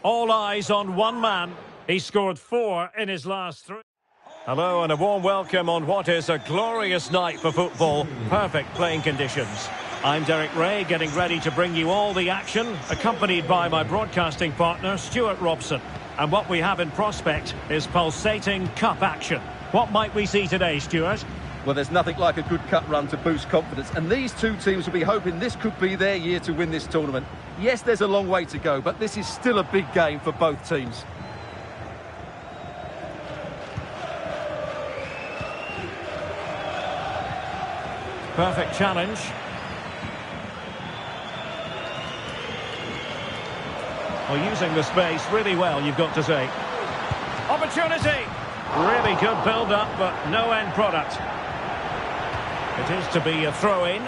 All eyes on one man. He scored 4 in his last 3. Hello and a warm welcome on what is a glorious night for football. Perfect playing conditions. I'm Derek Ray, getting ready to bring you all the action, accompanied by my broadcasting partner, Stuart Robson. And what we have in prospect is pulsating cup action. What might we see today, Stuart? Well, there's nothing like a good cup run to boost confidence, and these two teams will be hoping this could be their year to win this tournament. Yes, there's a long way to go, but this is still a big game for both teams. Perfect challenge. Well, using the space really well, you've got to say. Opportunity! Really good build-up, but no end product. It is to be a throw-in.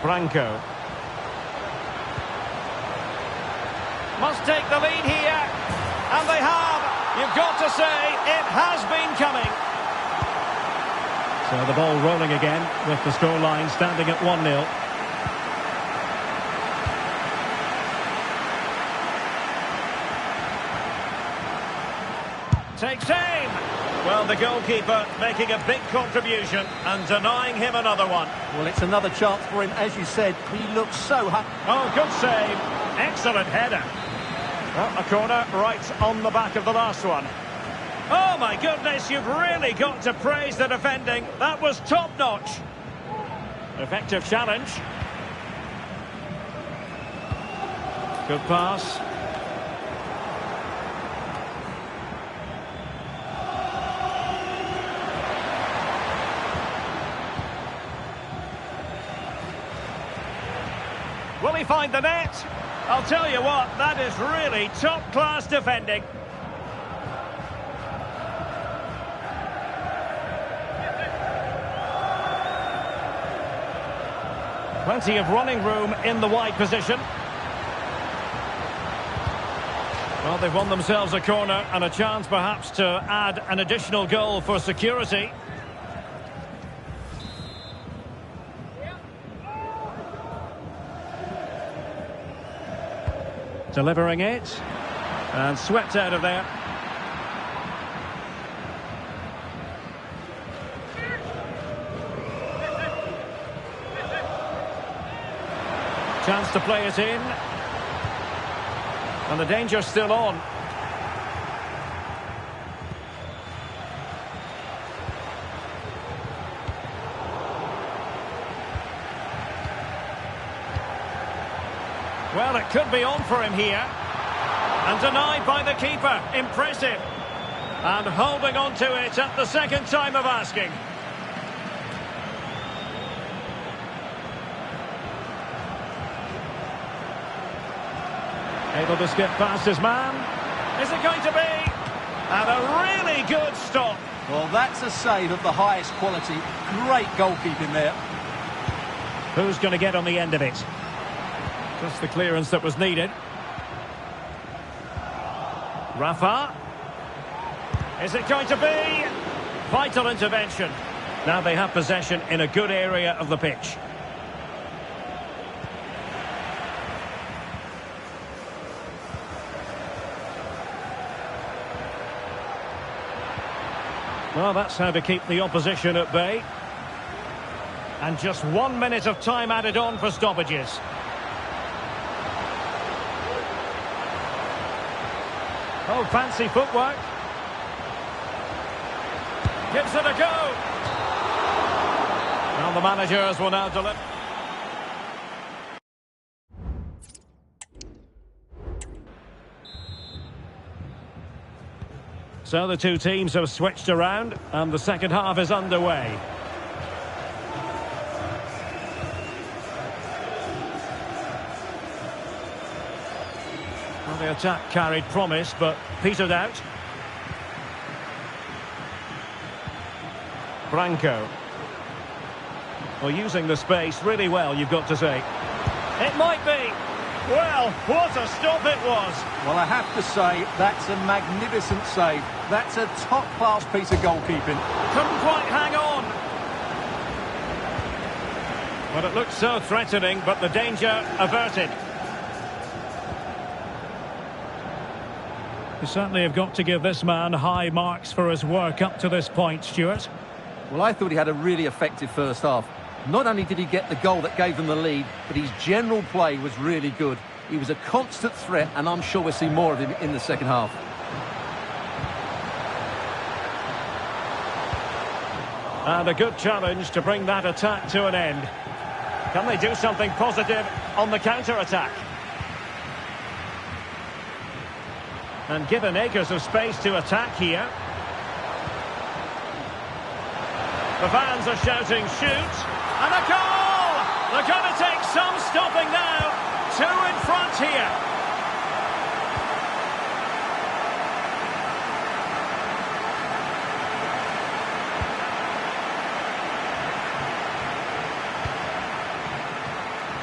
Branco. Must take the lead here. And they have. You've got to say, it has been coming. So the ball rolling again with the scoreline standing at 1-0. Takes aim. Well, the goalkeeper making a big contribution and denying him another one. Well, it's another chance for him. As you said, he looks so happy. Oh, good save. Excellent header. Well, a corner right on the back of the last one. Oh, my goodness, you've really got to praise the defending. That was top-notch. Effective challenge. Good pass. Will he find the net? I'll tell you what, that is really top-class defending. Plenty of running room in the wide position. Well, they've won themselves a corner and a chance perhaps to add an additional goal for security. Delivering it, and swept out of there. Chance to play it in, and the danger's still on. Well, it could be on for him here. And denied by the keeper. Impressive. And holding on to it at the second time of asking. Able to skip past his man. Is it going to be? And a really good stop. Well, that's a save of the highest quality. Great goalkeeping there. Who's going to get on the end of it? Just the clearance that was needed. Rafa. Is it going to be? Vital intervention. Now they have possession in a good area of the pitch. Well, that's how to keep the opposition at bay. And just 1 minute of time added on for stoppages. Oh, fancy footwork. Gives it a go. Well, the managers will now deliver. So the two teams have switched around and the second half is underway. Well, the attack carried promise but petered out. Branco. Well, using the space really well, you've got to say. It might be. Well, what a stop it was. Well, I have to say, that's a magnificent save. That's a top-class piece of goalkeeping. Couldn't quite hang on. But it looked so threatening, but the danger averted. You certainly have got to give this man high marks for his work up to this point, Stuart. Well, I thought he had a really effective first half. Not only did he get the goal that gave them the lead, but his general play was really good. He was a constant threat, and I'm sure we'll see more of him in the second half. And a good challenge to bring that attack to an end. Can they do something positive on the counter-attack? And given acres of space to attack here. The fans are shouting, shoot! And a goal! They're going to take some stopping now. 2 in front here.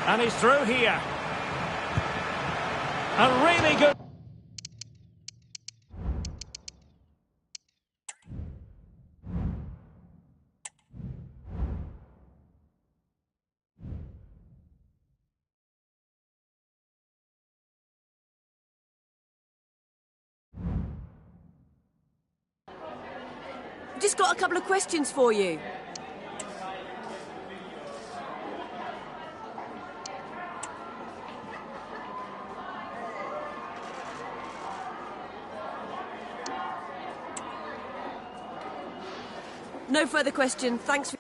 And he's through here. A really good... Just got a couple of questions for you. No further questions. Thanks for...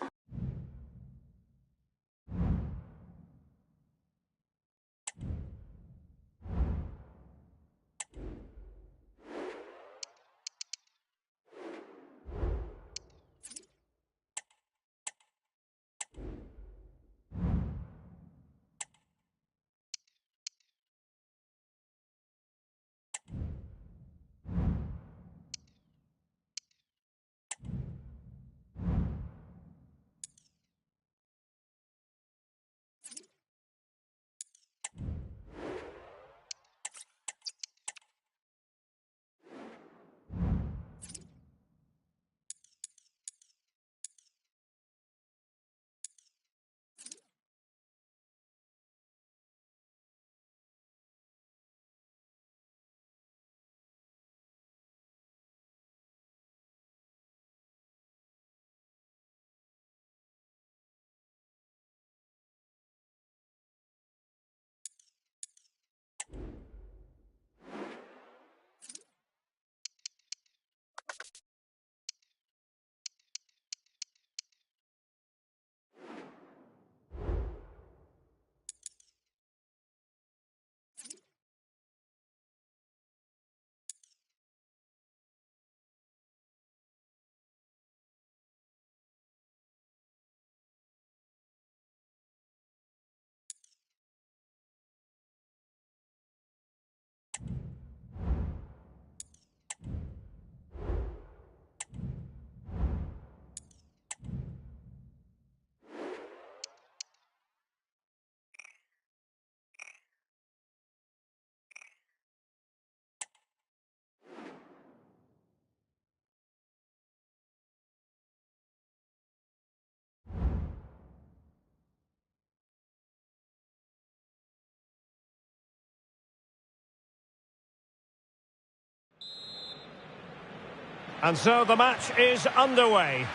And so the match is underway.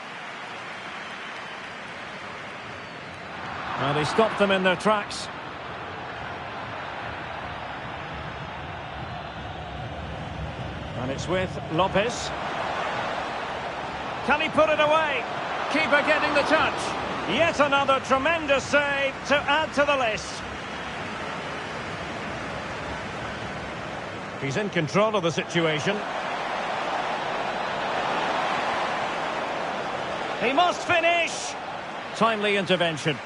And he stopped them in their tracks. And it's with Lopez. Can he put it away? Keeper getting the touch. Yet another tremendous save to add to the list. He's in control of the situation. He must finish! Timely intervention.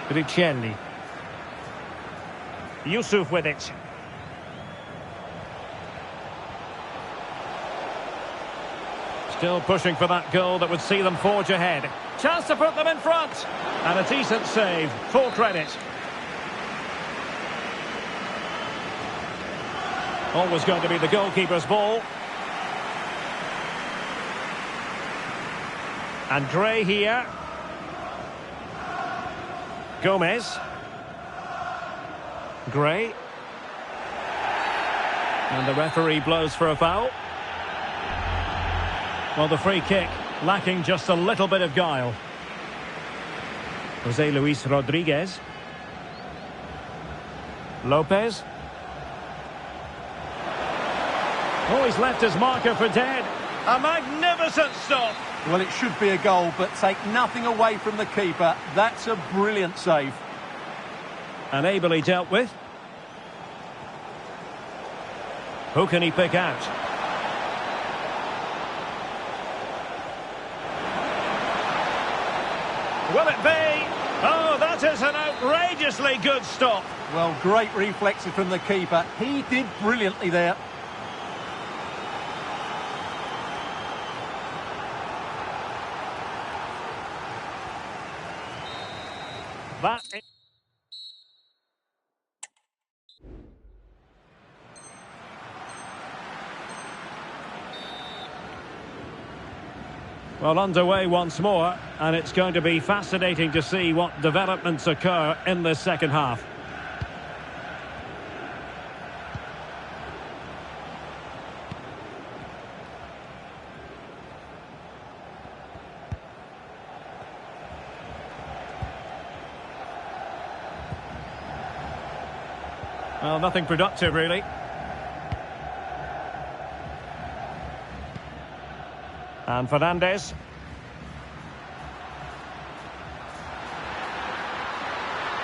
Riccielli. Yusuf with it. Still pushing for that goal that would see them forge ahead. Chance to put them in front. And a decent save. Full credit. Always going to be the goalkeeper's ball. And Gray here. Gomez. Gray. And the referee blows for a foul. Well, the free kick lacking just a little bit of guile. Jose Luis Rodriguez. Lopez. Oh, he's left his marker for dead. A magnificent stop. Well, it should be a goal, but take nothing away from the keeper. That's a brilliant save. And ably dealt with. Who can he pick out? Will it be? Oh, that is an outrageously good stop. Well, great reflexes from the keeper. He did brilliantly there. That is... Well, underway once more, and it's going to be fascinating to see what developments occur in this second half. Well, nothing productive, really. And Fernandes.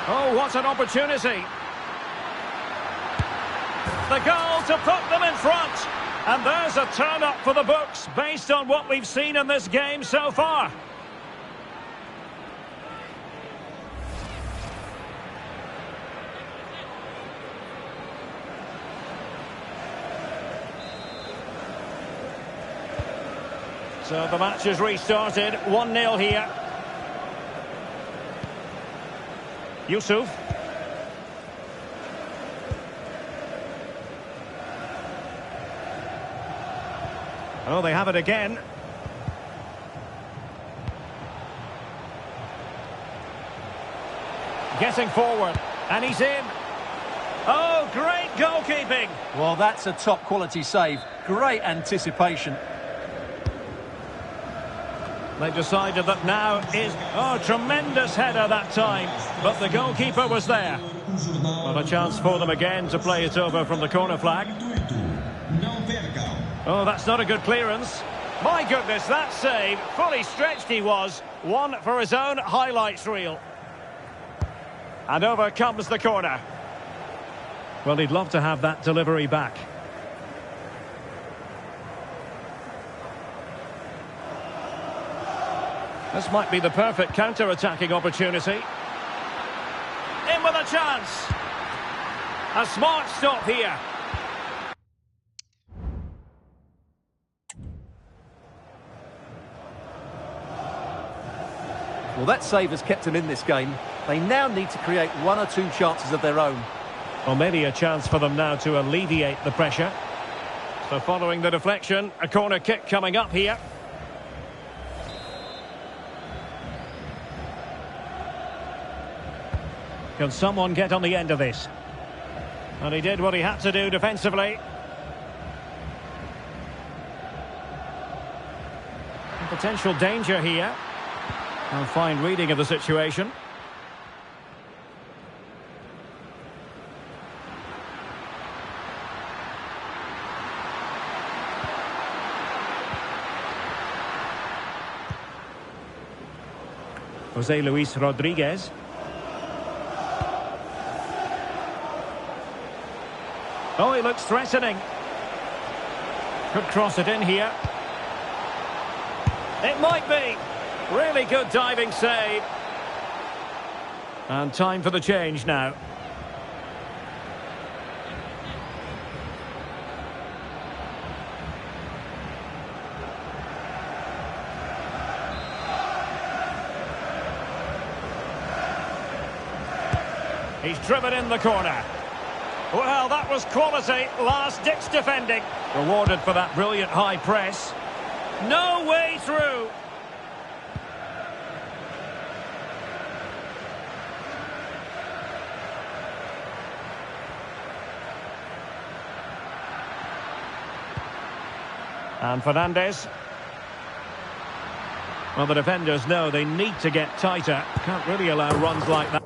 Oh, what an opportunity. The goal to put them in front. And there's a turn-up for the books based on what we've seen in this game so far. So the match has restarted, 1-0 here. Yusuf. Oh, they have it again. Getting forward, and he's in. Oh, great goalkeeping. Well, that's a top-quality save. Great anticipation. They've decided that now is... Oh, tremendous header that time. But the goalkeeper was there. Well, a chance for them again to play it over from the corner flag. Oh, that's not a good clearance. My goodness, that save. Fully stretched he was. One for his own highlights reel. And over comes the corner. Well, he'd love to have that delivery back. This might be the perfect counter-attacking opportunity. In with a chance. A smart stop here. Well, that save has kept them in this game. They now need to create one or two chances of their own. Well, maybe a chance for them now to alleviate the pressure. So following the deflection, a corner kick coming up here. Can someone get on the end of this? And he did what he had to do defensively. Potential danger here. A fine reading of the situation. Jose Luis Rodriguez. Oh, he looks threatening. Could cross it in here. It might be. Really good diving save. And time for the change now. He's driven in the corner. Well, that was quality. Last-ditch defending. Rewarded for that brilliant high press. No way through. And Fernandes. Well, the defenders know they need to get tighter. Can't really allow runs like that.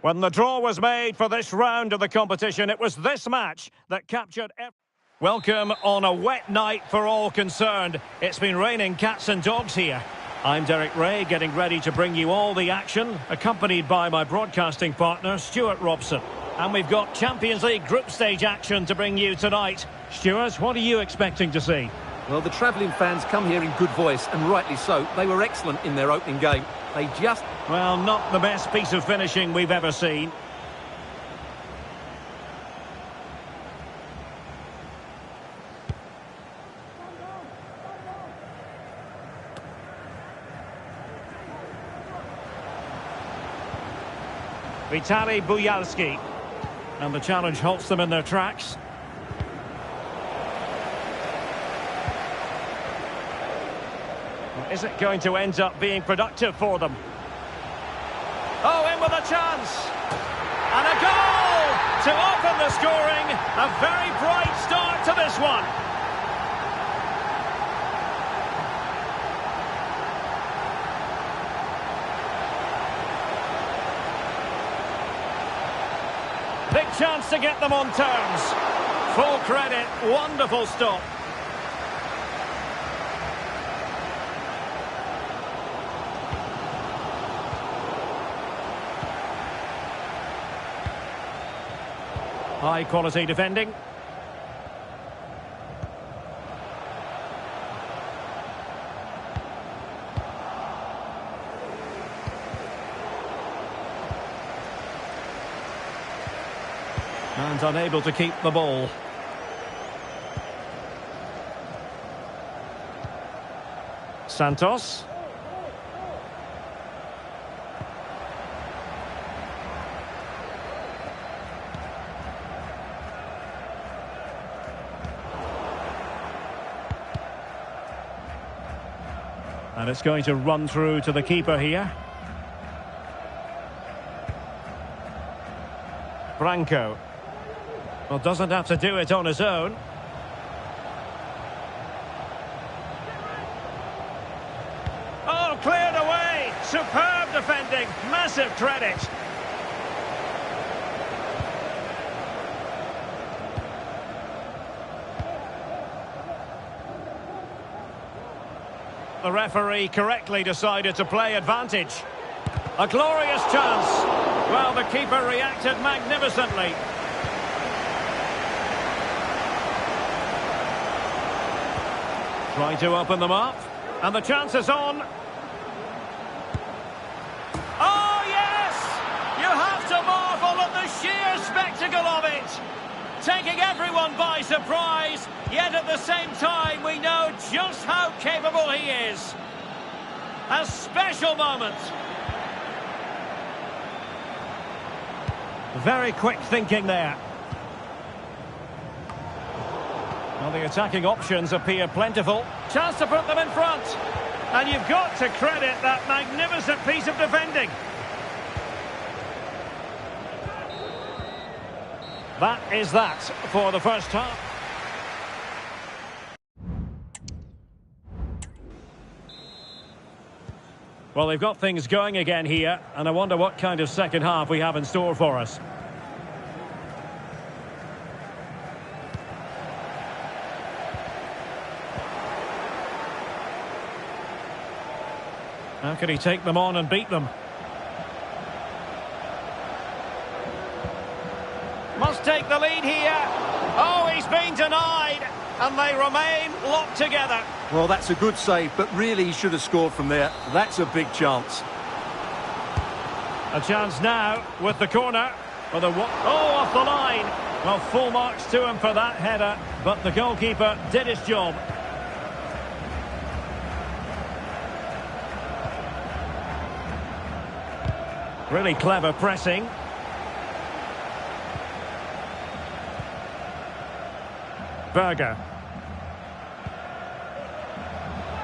When the draw was made for this round of the competition, it was this match that captured Welcome on a wet night for all concerned. It's been raining cats and dogs here. I'm Derek Ray, getting ready to bring you all the action, accompanied by my broadcasting partner, Stuart Robson. And we've got Champions League group stage action to bring you tonight. Stuart, what are you expecting to see? Well, the travelling fans come here in good voice, and rightly so. They were excellent in their opening game. They just... Well, not the best piece of finishing we've ever seen. Vitaly Bujalski. And the challenge halts them in their tracks. Is it going to end up being productive for them? Oh, in with a chance! And a goal to open the scoring. A very bright start to this one. Big chance to get them on terms. Full credit, wonderful stop. High quality defending. And unable to keep the ball. Santos. And it's going to run through to the keeper here. Branco. Well, doesn't have to do it on his own. Oh, cleared away! Superb defending, massive credit. The referee correctly decided to play advantage. A glorious chance. Well, the keeper reacted magnificently. Trying to open them up. And the chance is on. Oh, yes! You have to marvel at the sheer spectacle of it. Taking everyone by surprise, yet at the same time we know just how capable he is. A special moment. Very quick thinking there. Well, the attacking options appear plentiful. Chance to put them in front. And you've got to credit that magnificent piece of defending. That is that for the first half. Well, they've got things going again here, and I wonder what kind of second half we have in store for us. How can he take them on and beat them? Must take the lead here. Oh, he's been denied. And they remain locked together. Well, that's a good save, but really he should have scored from there. That's a big chance. A chance now with the corner. For the off the line. Well, full marks to him for that header, but the goalkeeper did his job. Really clever pressing. Berger.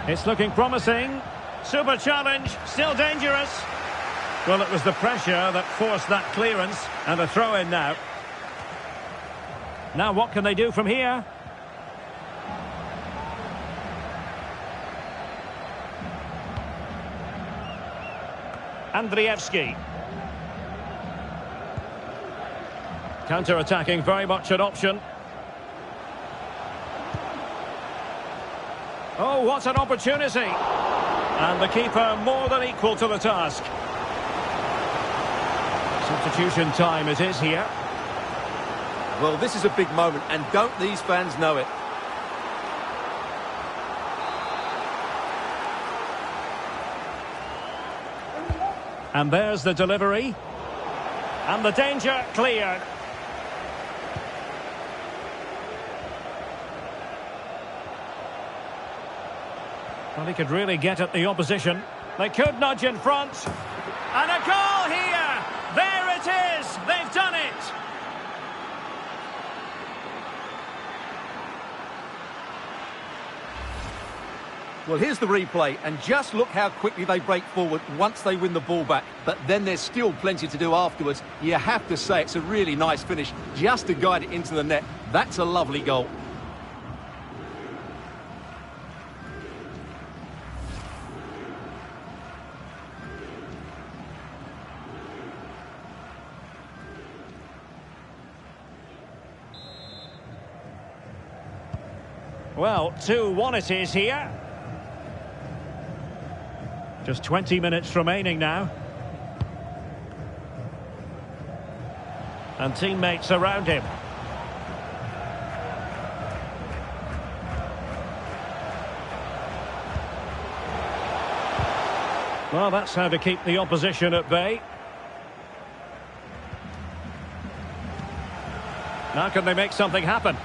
It's looking promising. Super challenge, still dangerous. Well, it was the pressure that forced that clearance, and a throw in now. Now what can they do from here? Andrievski. Counter-attacking, very much an option. Oh, what an opportunity. And the keeper more than equal to the task. Substitution time it is here. Well, this is a big moment, and don't these fans know it? And there's the delivery. And the danger cleared. Well, he could really get at the opposition. They could nudge in front. And a goal here! There it is! They've done it! Well, here's the replay, and just look how quickly they break forward once they win the ball back. But then there's still plenty to do afterwards. You have to say it's a really nice finish, just to guide it into the net. That's a lovely goal. Well, 2-1 it is here. Just 20 minutes remaining now. And teammates around him. Well, that's how to keep the opposition at bay. Now can they make something happen?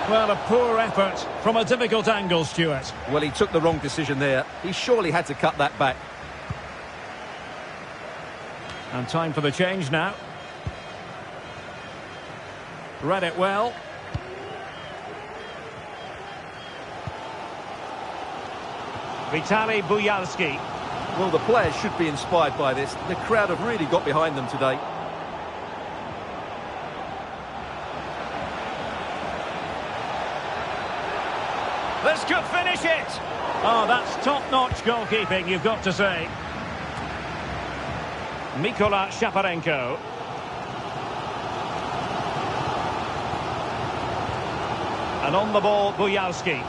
Well, a poor effort from a difficult angle, Stuart. Well, he took the wrong decision there. He surely had to cut that back. And time for the change now. Read it well. Vitaly Bujalski. Well, the players should be inspired by this. The crowd have really got behind them today. This could finish it. Oh, that's top-notch goalkeeping, you've got to say. Mikola Shaparenko. And on the ball, Bujalski.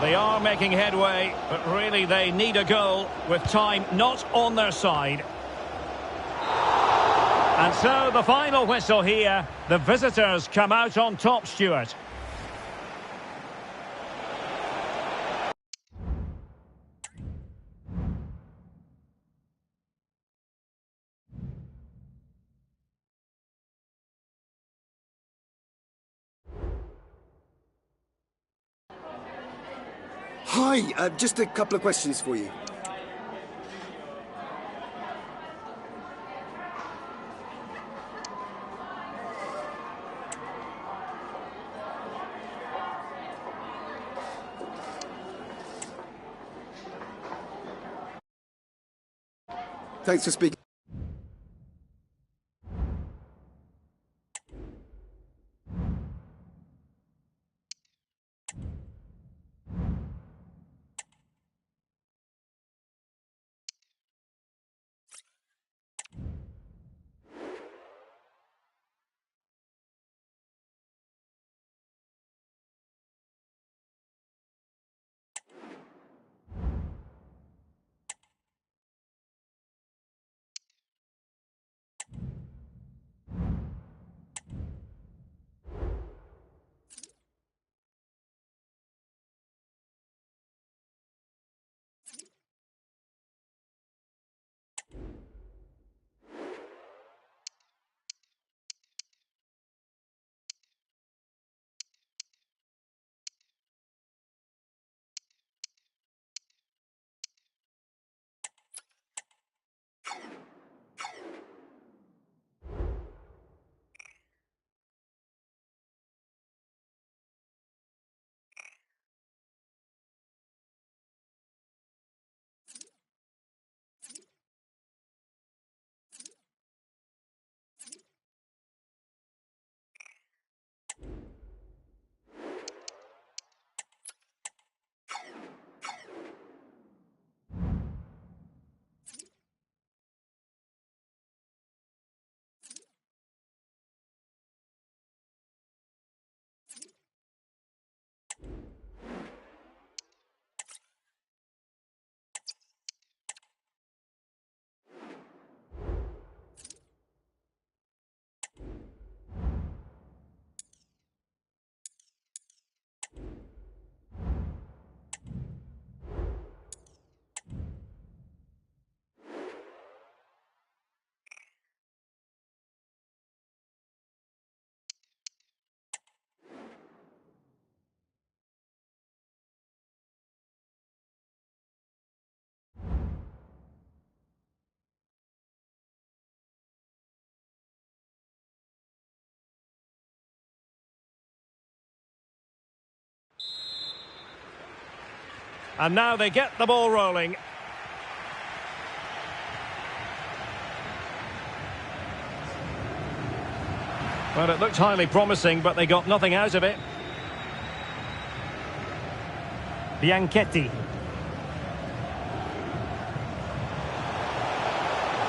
They are making headway, but really they need a goal with time not on their side. And so the final whistle here. The visitors come out on top, Stuart. Hi, just a couple of questions for you. Thanks for speaking. And now they get the ball rolling. Well, it looked highly promising, but they got nothing out of it. Bianchetti.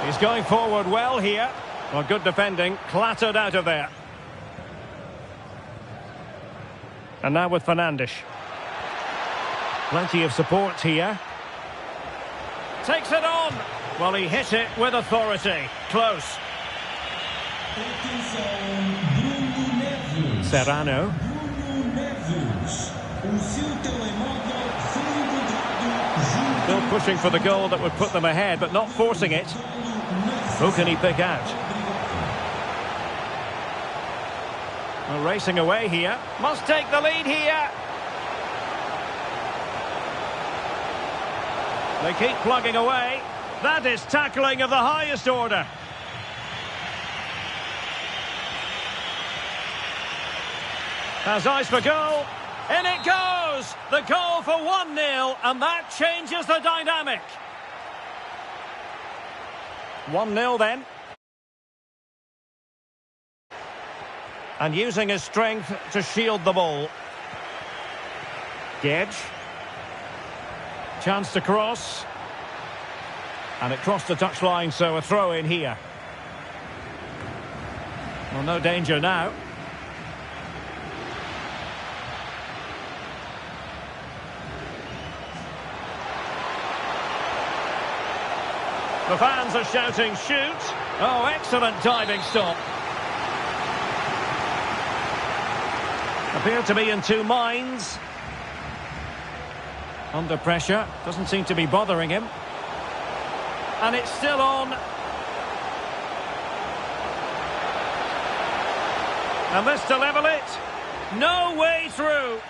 He's going forward well here. Well, good defending, clattered out of there. And now with Fernandes. Plenty of support here. Takes it on. Well, he hit it with authority. Close. Serrano. Still pushing for the goal that would put them ahead, but not forcing it. Who can he pick out? Well, racing away here. Must take the lead here. They keep plugging away. That is tackling of the highest order. Has eyes for goal. In it goes! The goal for 1-0, and that changes the dynamic. 1-0 then. And using his strength to shield the ball. Gedge. Chance to cross. And it crossed the touchline, so a throw in here. Well, no danger now. The fans are shouting, shoot! Oh, excellent diving stop. Appeared to be in two minds. Under pressure, doesn't seem to be bothering him. And it's still on. And this to level it. No way through.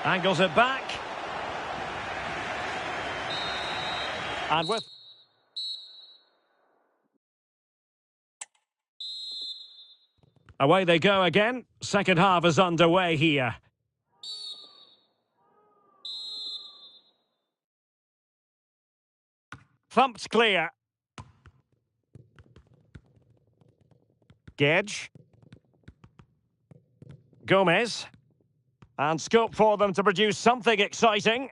Angles it back. And with... Away they go again. Second half is underway here. Thumped clear. Gedge. Gomez. And scope for them to produce something exciting.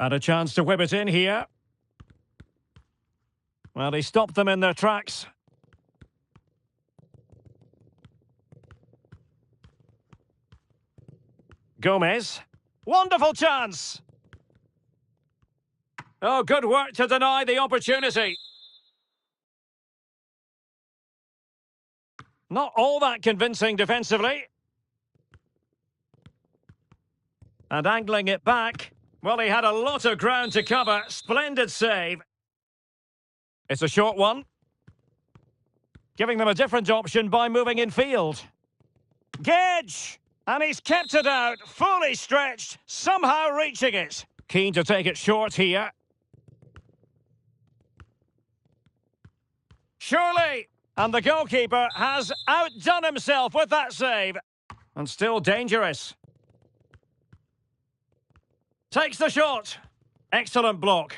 And a chance to whip it in here. Well, he stopped them in their tracks. Gomez. Wonderful chance! Oh, good work to deny the opportunity. Not all that convincing defensively. And angling it back. Well, he had a lot of ground to cover. Splendid save. It's a short one. Giving them a different option by moving in field. Gedge! And he's kept it out, fully stretched, somehow reaching it. Keen to take it short here. Surely! And the goalkeeper has outdone himself with that save. And still dangerous. Takes the shot. Excellent block.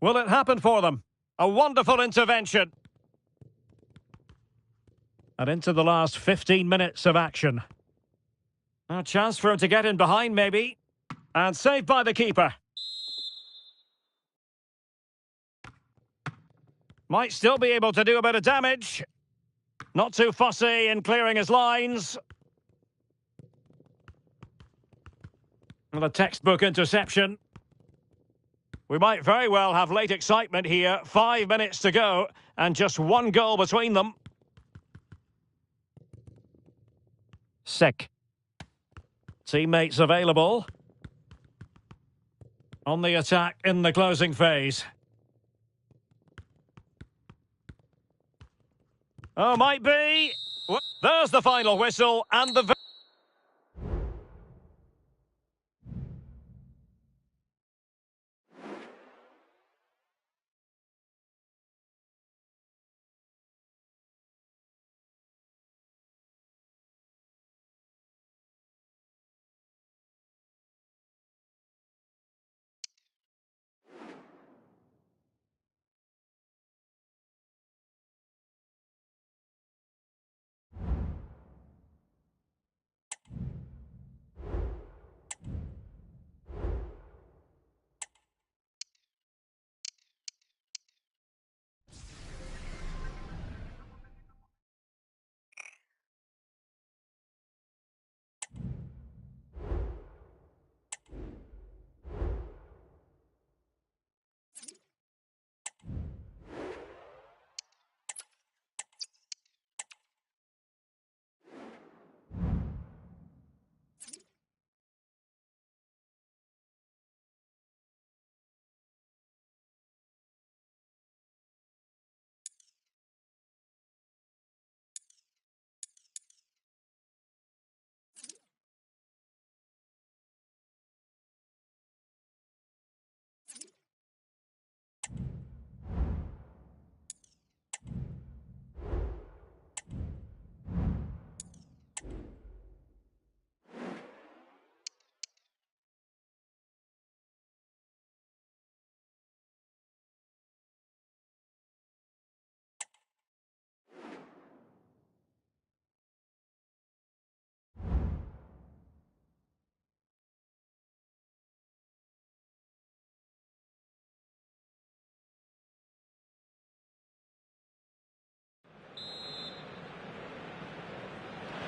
Will it happen for them? A wonderful intervention. And into the last 15 minutes of action. A chance for him to get in behind, maybe. And saved by the keeper. Might still be able to do a bit of damage. Not too fussy in clearing his lines. And a textbook interception. We might very well have late excitement here. 5 minutes to go, and just one goal between them. Sick. Teammates available. On the attack in the closing phase. Oh, might be. There's the final whistle, and the...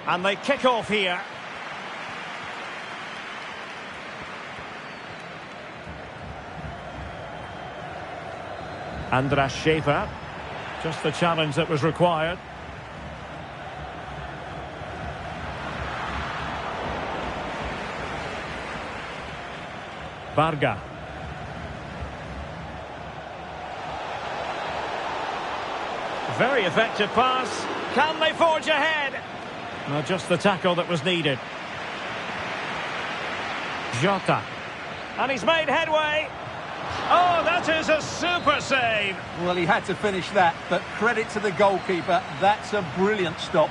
And they kick off here. Andras Schäfer. Just the challenge that was required. Varga. Very effective pass. Can they forge ahead? Not just the tackle that was needed. Jota. And he's made headway. Oh, that is a super save. Well, he had to finish that, but credit to the goalkeeper. That's a brilliant stop.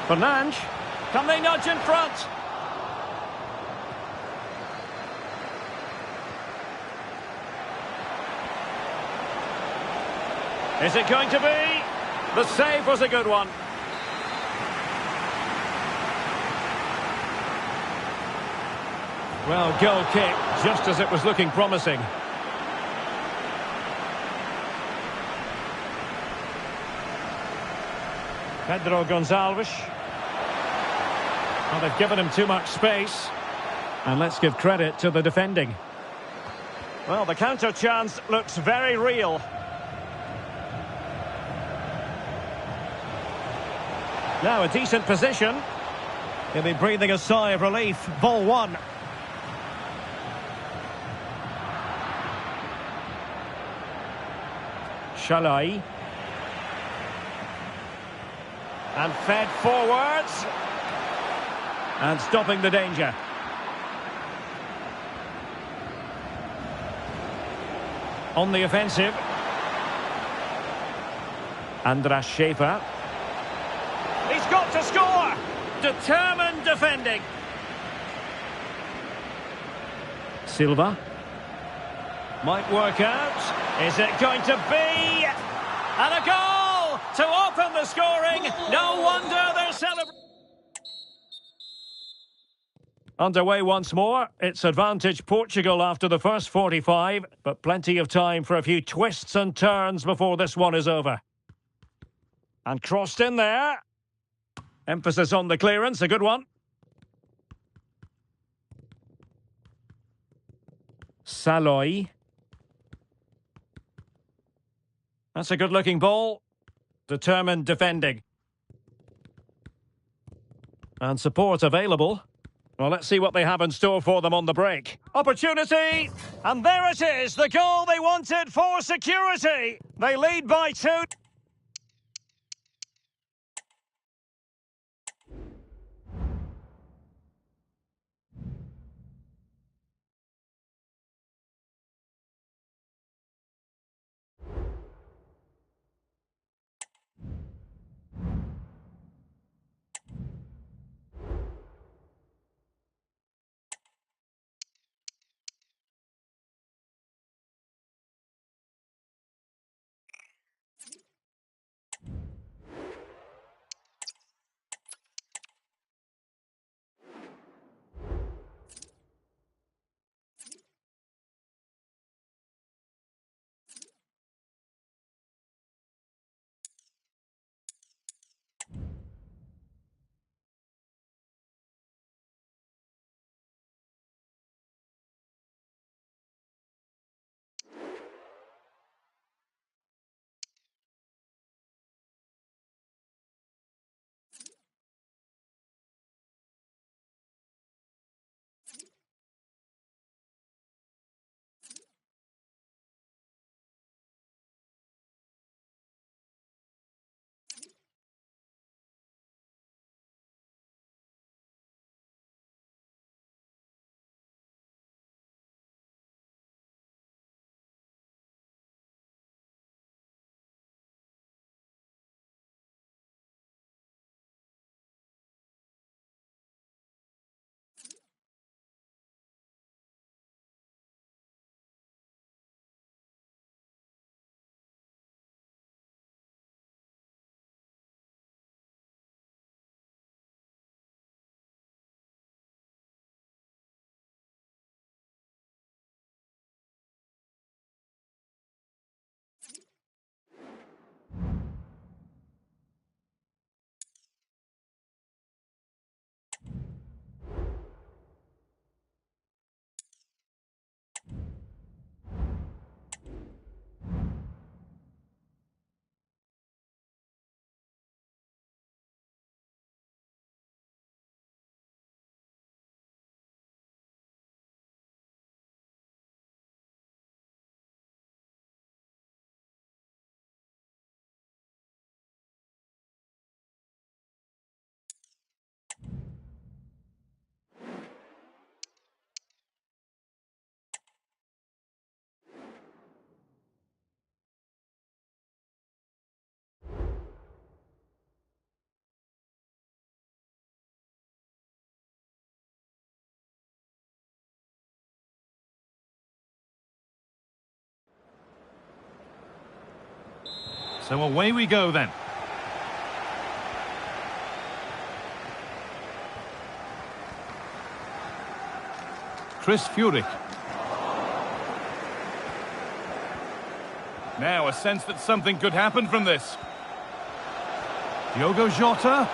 Fernandes. Can they nudge in front? Is it going to be? The save was a good one. Well, goal kick, just as it was looking promising. Pedro Gonçalves. Well, they've given him too much space. And let's give credit to the defending. Well, the counter chance looks very real. Now a decent position. He'll be breathing a sigh of relief. Ball one. Shalai. And fed forwards. And stopping the danger. On the offensive. Andras Schäfer. He's got to score! Determined defending. Silva. Might work out. Is it going to be? And a goal to open the scoring. No wonder they're celebrating. Underway once more. It's advantage Portugal after the first 45, but plenty of time for a few twists and turns before this one is over. And crossed in there. Emphasis on the clearance, a good one. Saloy. That's a good-looking ball. Determined defending. And support available. Well, let's see what they have in store for them on the break. Opportunity! And there it is, the goal they wanted for security. They lead by 2. So away we go then. Chris Furyk. Now a sense that something could happen from this. Diogo Jota.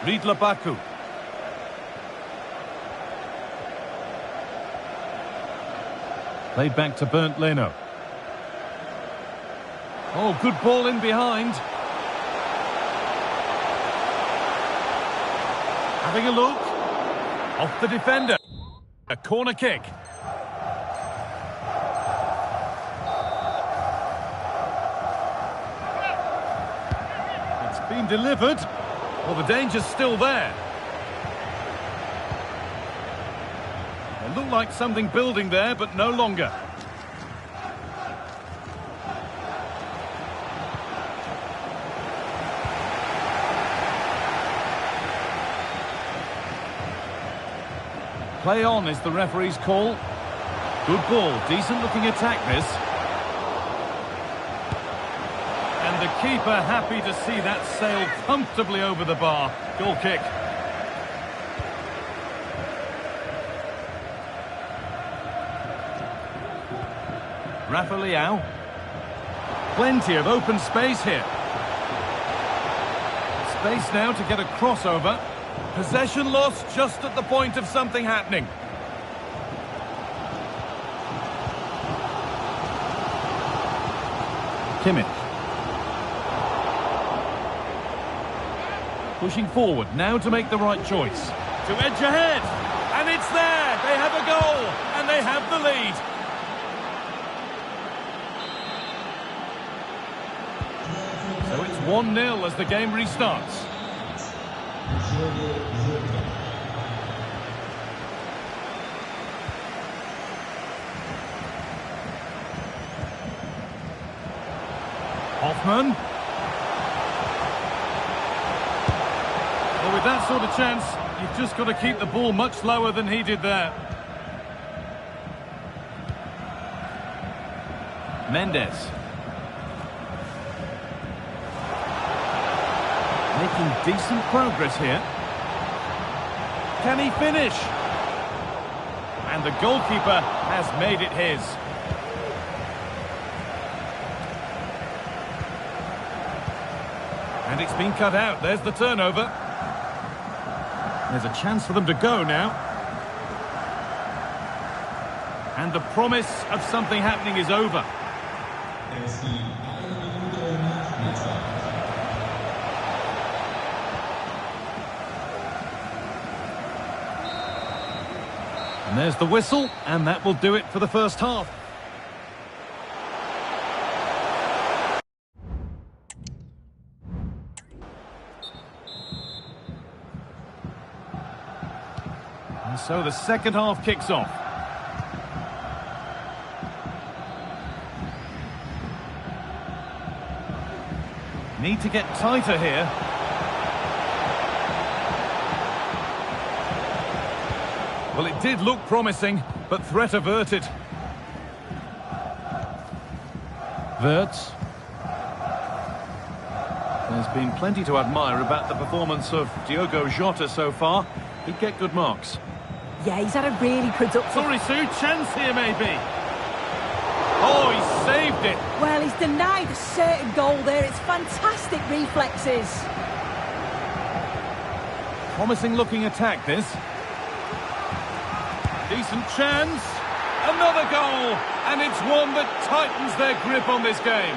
Ridla Baku. Played back to Bernd Leno. Oh, good ball in behind. Having a look. Off the defender. A corner kick. It's been delivered. Well, the danger's still there. It looked like something building there, but no longer. Play on is the referee's call. Good ball, decent looking attack this. And the keeper happy to see that sail comfortably over the bar. Goal kick. Rafa Leao. Plenty of open space here. Space now to get a crossover. Possession lost just at the point of something happening. Kimmich. Pushing forward, now to make the right choice. To edge ahead, and it's there! They have a goal, and they have the lead. So it's 1-0 as the game restarts. Hoffman. Well, with that sort of chance, you've just got to keep the ball much lower than he did there. Mendes. Making decent progress here. Can he finish? And the goalkeeper has made it his. And it's been cut out. There's the turnover. There's a chance for them to go now. And the promise of something happening is over. And there's the whistle, and that will do it for the first half. And so the second half kicks off. Need to get tighter here. Well, it did look promising, but threat averted. Wirtz. There's been plenty to admire about the performance of Diogo Jota so far. He'd get good marks. Yeah, he's had a really productive... Sorry, Sue, chance here maybe. Oh, he saved it. Well, he's denied a certain goal there. It's fantastic reflexes. Promising looking attack, this. Decent chance. Another goal. And it's one that tightens their grip on this game.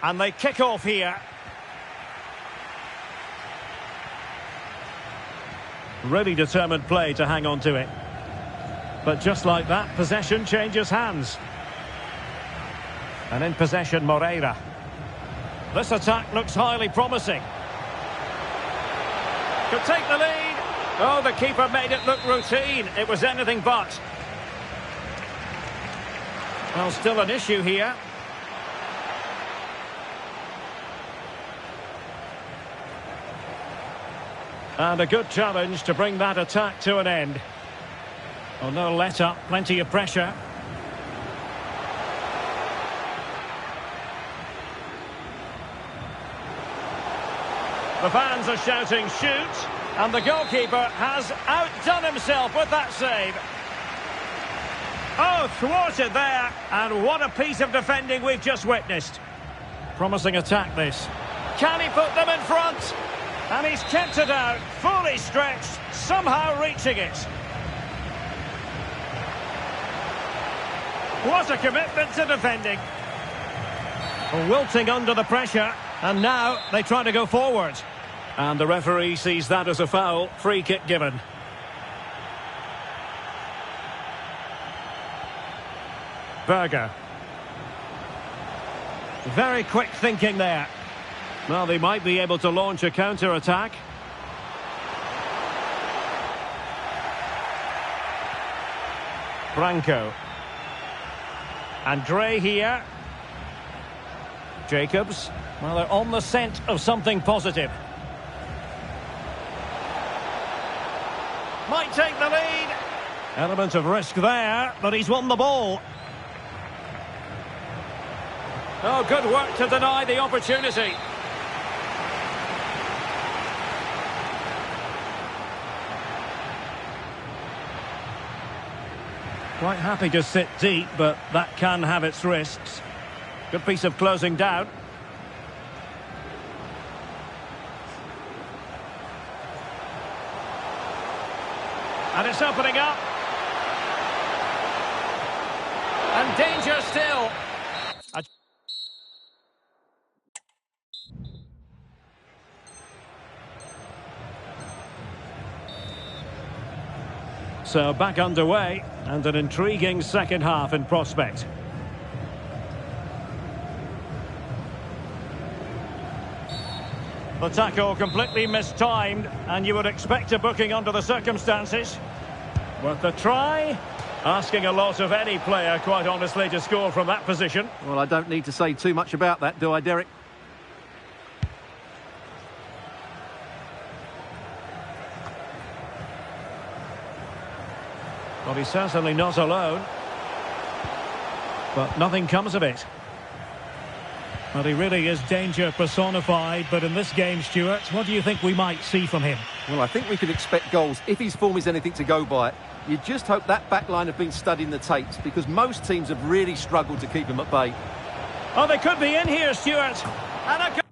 And they kick off here. Really determined play to hang on to it. But just like that, possession changes hands. And in possession, Moreira. This attack looks highly promising. Could take the lead. Oh, the keeper made it look routine. It was anything but. Well, still an issue here. And a good challenge to bring that attack to an end. Oh, no let up, plenty of pressure. The fans are shouting shoot, and the goalkeeper has outdone himself with that save. Oh, thwarted there, and what a piece of defending we've just witnessed. Promising attack this. Can he put them in front? And he's kept it out, fully stretched, somehow reaching it. What a commitment to defending. Wilting under the pressure, and now they try to go forward. And the referee sees that as a foul, free kick given. Berger. Very quick thinking there. Well, they might be able to launch a counter-attack. Branco. And Gray here. Jacobs. Well, they're on the scent of something positive. Might take the lead. Element of risk there, but he's won the ball. Oh, good work to deny the opportunity. Quite happy to sit deep, but that can have its risks. Good piece of closing down. And it's opening up. And danger still. So back underway, and an intriguing second half in prospect. The tackle completely mistimed, and you would expect a booking under the circumstances. Worth a try. Asking a lot of any player, quite honestly, to score from that position. Well, I don't need to say too much about that, do I, Derek? Well, he's certainly not alone. But nothing comes of it. Well, he really is danger personified, but in this game, Stuart, what do you think we might see from him? Well, I think we can expect goals if his form is anything to go by. You just hope that back line have been studying the tapes, because most teams have really struggled to keep him at bay. Oh, they could be in here, Stuart. And a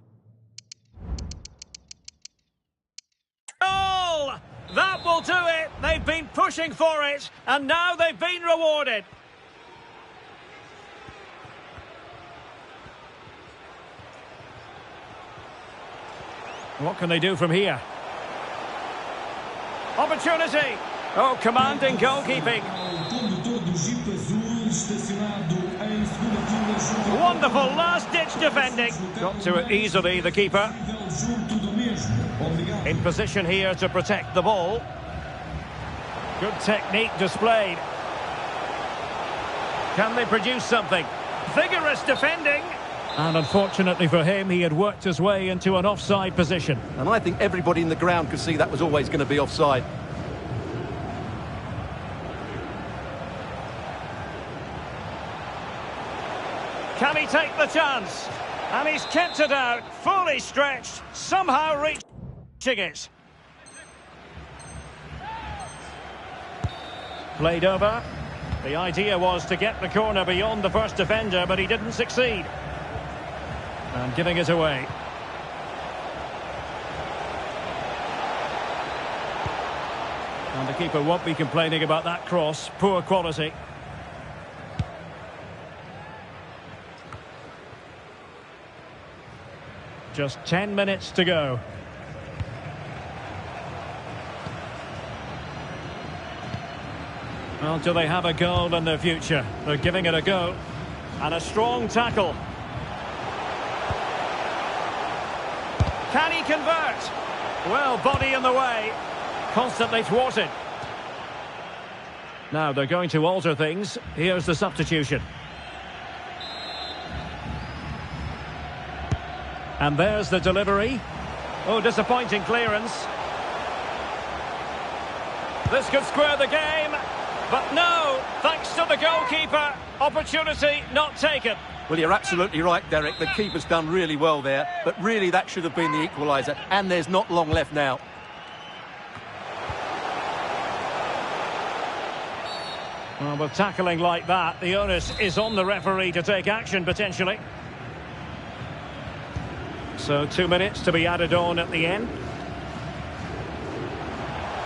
goal! That will do it. They've been pushing for it, and now they've been rewarded. What can they do from here? Opportunity! Oh, commanding goalkeeping. Wonderful last-ditch defending. Got to it easily, the keeper. In position here to protect the ball. Good technique displayed. Can they produce something? Vigorous defending. And unfortunately for him, he had worked his way into an offside position. And I think everybody in the ground could see that was always going to be offside. Can he take the chance? And he's kept it out, fully stretched, somehow reaching it. Played over. The idea was to get the corner beyond the first defender, but he didn't succeed. And giving it away. And the keeper won't be complaining about that cross. Poor quality. Just 10 minutes to go. Well, do they have a goal in their future? They're giving it a go. And a strong tackle. Can he convert? Well, body in the way. Constantly thwarted. Now they're going to alter things. Here's the substitution. And there's the delivery. Oh, disappointing clearance. This could square the game. But no, thanks to the goalkeeper. Opportunity not taken. Well, you're absolutely right, Derek. The keeper's done really well there. But really, that should have been the equaliser. And there's not long left now. Well, with tackling like that, the onus is on the referee to take action, potentially. So 2 minutes to be added on at the end.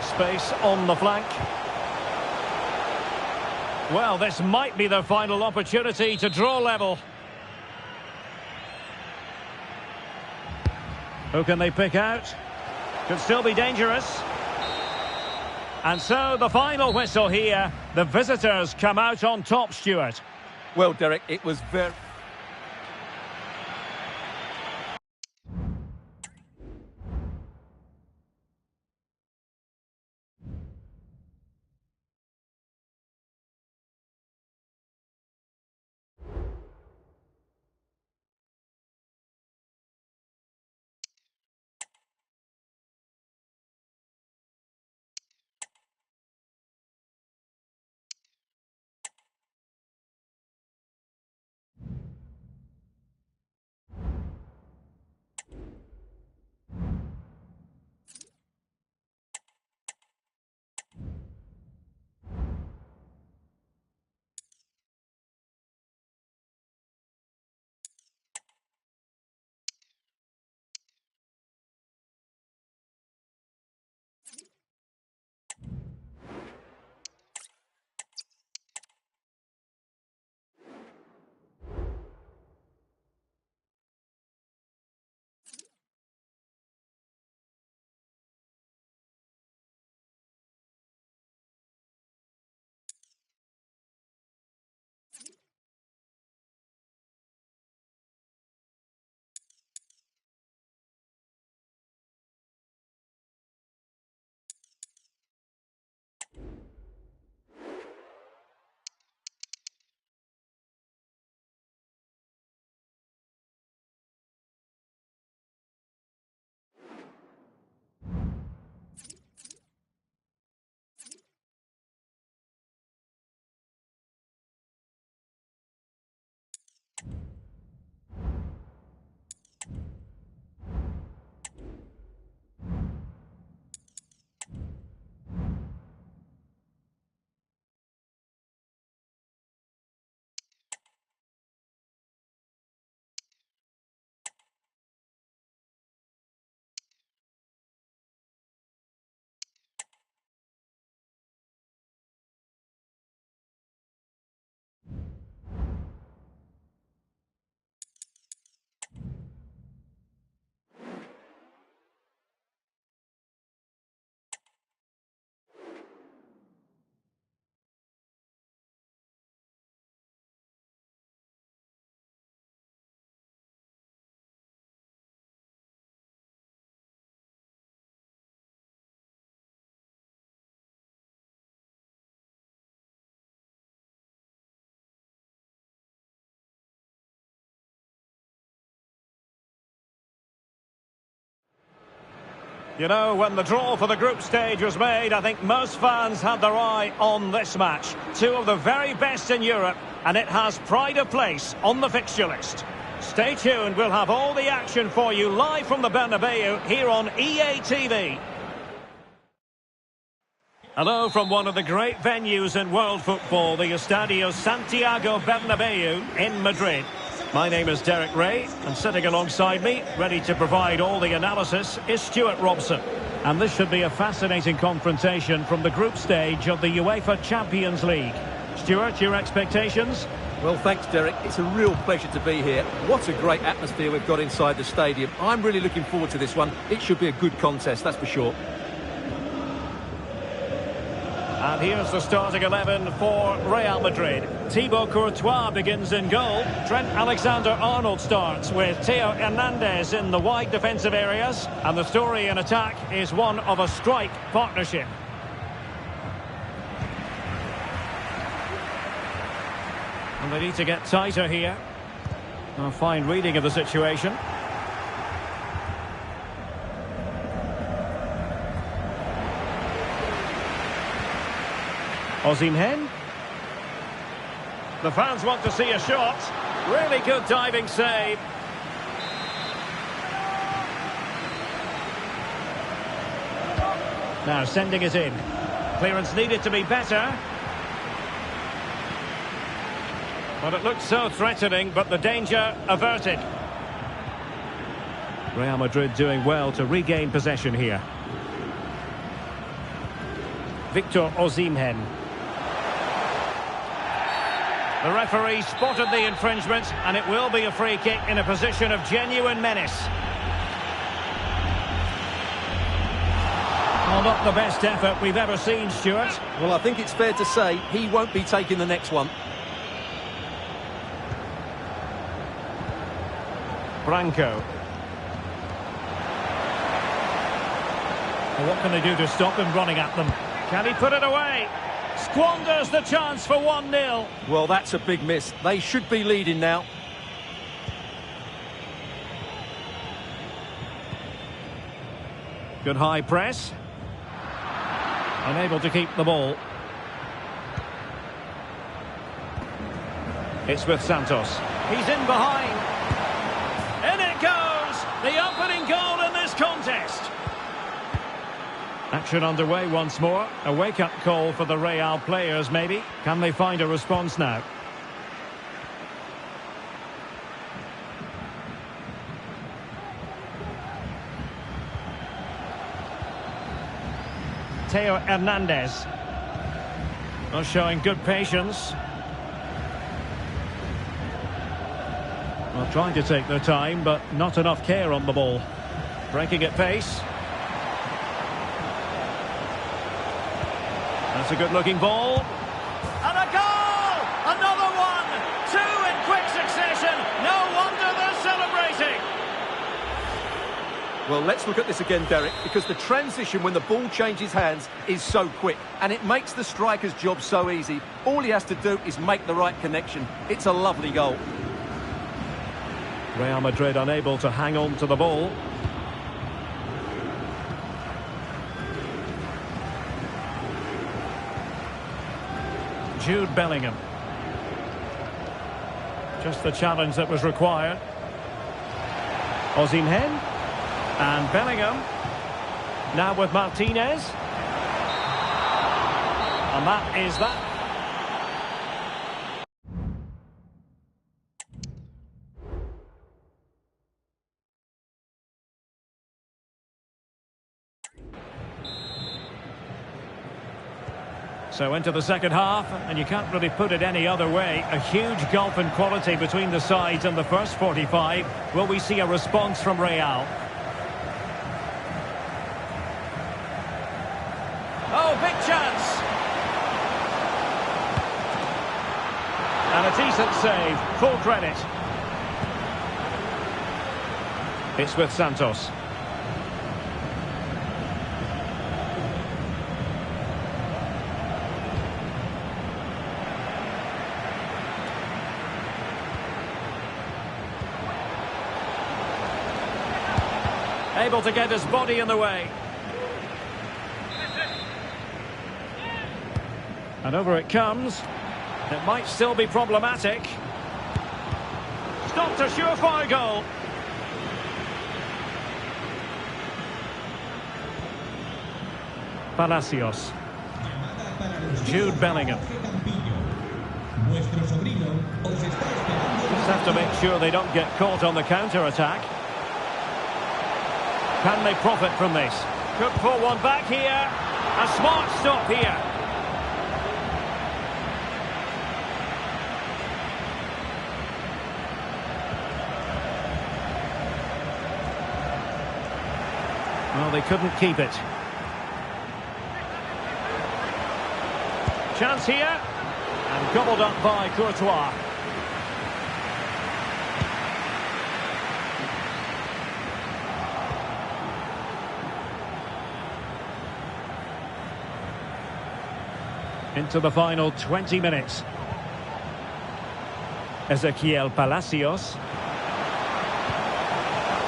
Space on the flank. Well, this might be their final opportunity to draw level. Who can they pick out? Could still be dangerous. And so the final whistle here. The visitors come out on top, Stuart. Well, Derek, it was very... You know, when the draw for the group stage was made, I think most fans had their eye on this match. Two of the very best in Europe, and it has pride of place on the fixture list. Stay tuned, we'll have all the action for you live from the Bernabeu here on EA TV. Hello from one of the great venues in world football, the Estadio Santiago Bernabeu in Madrid. My name is Derek Ray, and sitting alongside me, ready to provide all the analysis, is Stuart Robson. And this should be a fascinating confrontation from the group stage of the UEFA Champions League. Stuart, your expectations? Well, thanks, Derek. It's a real pleasure to be here. What a great atmosphere we've got inside the stadium. I'm really looking forward to this one. It should be a good contest, that's for sure. And here's the starting 11 for Real Madrid. Thibaut Courtois begins in goal. Trent Alexander-Arnold starts with Theo Hernandez in the wide defensive areas. And the story in attack is one of a strike partnership. And they need to get tighter here. A fine reading of the situation. Osimhen. The fans want to see a shot. Really good diving save. Now sending it in. Clearance needed to be better. But it looked so threatening, but the danger averted. Real Madrid doing well to regain possession here. Victor Osimhen. The referee spotted the infringement, and it will be a free kick in a position of genuine menace. Well, not the best effort we've ever seen, Stuart. Well, I think it's fair to say he won't be taking the next one. Branco. Well, what can they do to stop him running at them? Can he put it away? Squanders the chance for 1-0. Well, that's a big miss. They should be leading now. Good high press. Unable to keep the ball. It's with Santos. He's in behind. In it goes! The opening goal in this contest. Action underway once more. A wake-up call for the Real players, maybe. Can they find a response now? Theo Hernandez. Well, showing good patience. Well, trying to take their time, but not enough care on the ball. Breaking at pace. That's a good-looking ball. And a goal! Another one! Two in quick succession. No wonder they're celebrating. Well, let's look at this again, Derek, because the transition when the ball changes hands is so quick, and it makes the striker's job so easy. All he has to do is make the right connection. It's a lovely goal. Real Madrid unable to hang on to the ball. Jude Bellingham. Just the challenge that was required. Osimhen. And Bellingham. Now with Martinez. And that is that. So into the second half, and you can't really put it any other way. A huge gulf in quality between the sides in the first 45. Will we see a response from Real? Oh, big chance! And a decent save, full credit. It's with Santos. Able to get his body in the way. And over it comes. It might still be problematic. Stopped a surefire goal. Palacios. Jude Bellingham. Just have to make sure they don't get caught on the counter-attack. Can they profit from this? Could pull one back here. A smart stop here. Well, they couldn't keep it. Chance here. And gobbled up by Courtois. Into the final 20 minutes. Ezequiel Palacios.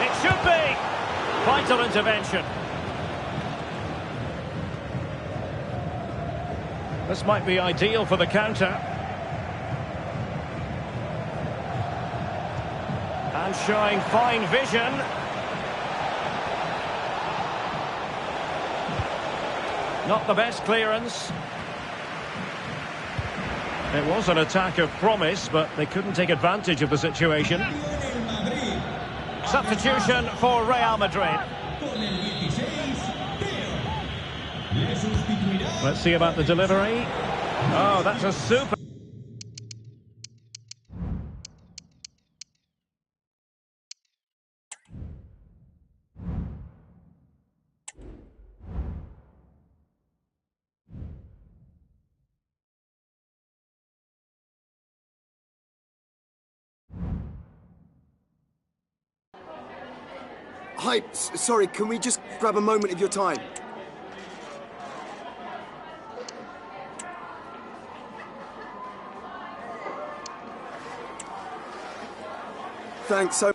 It should be! Vital intervention. This might be ideal for the counter. And showing fine vision. Not the best clearance. It was an attack of promise, but they couldn't take advantage of the situation. Substitution for Real Madrid. Let's see about the delivery. Oh, that's a super... Hi, sorry, can we just grab a moment of your time? Thanks so...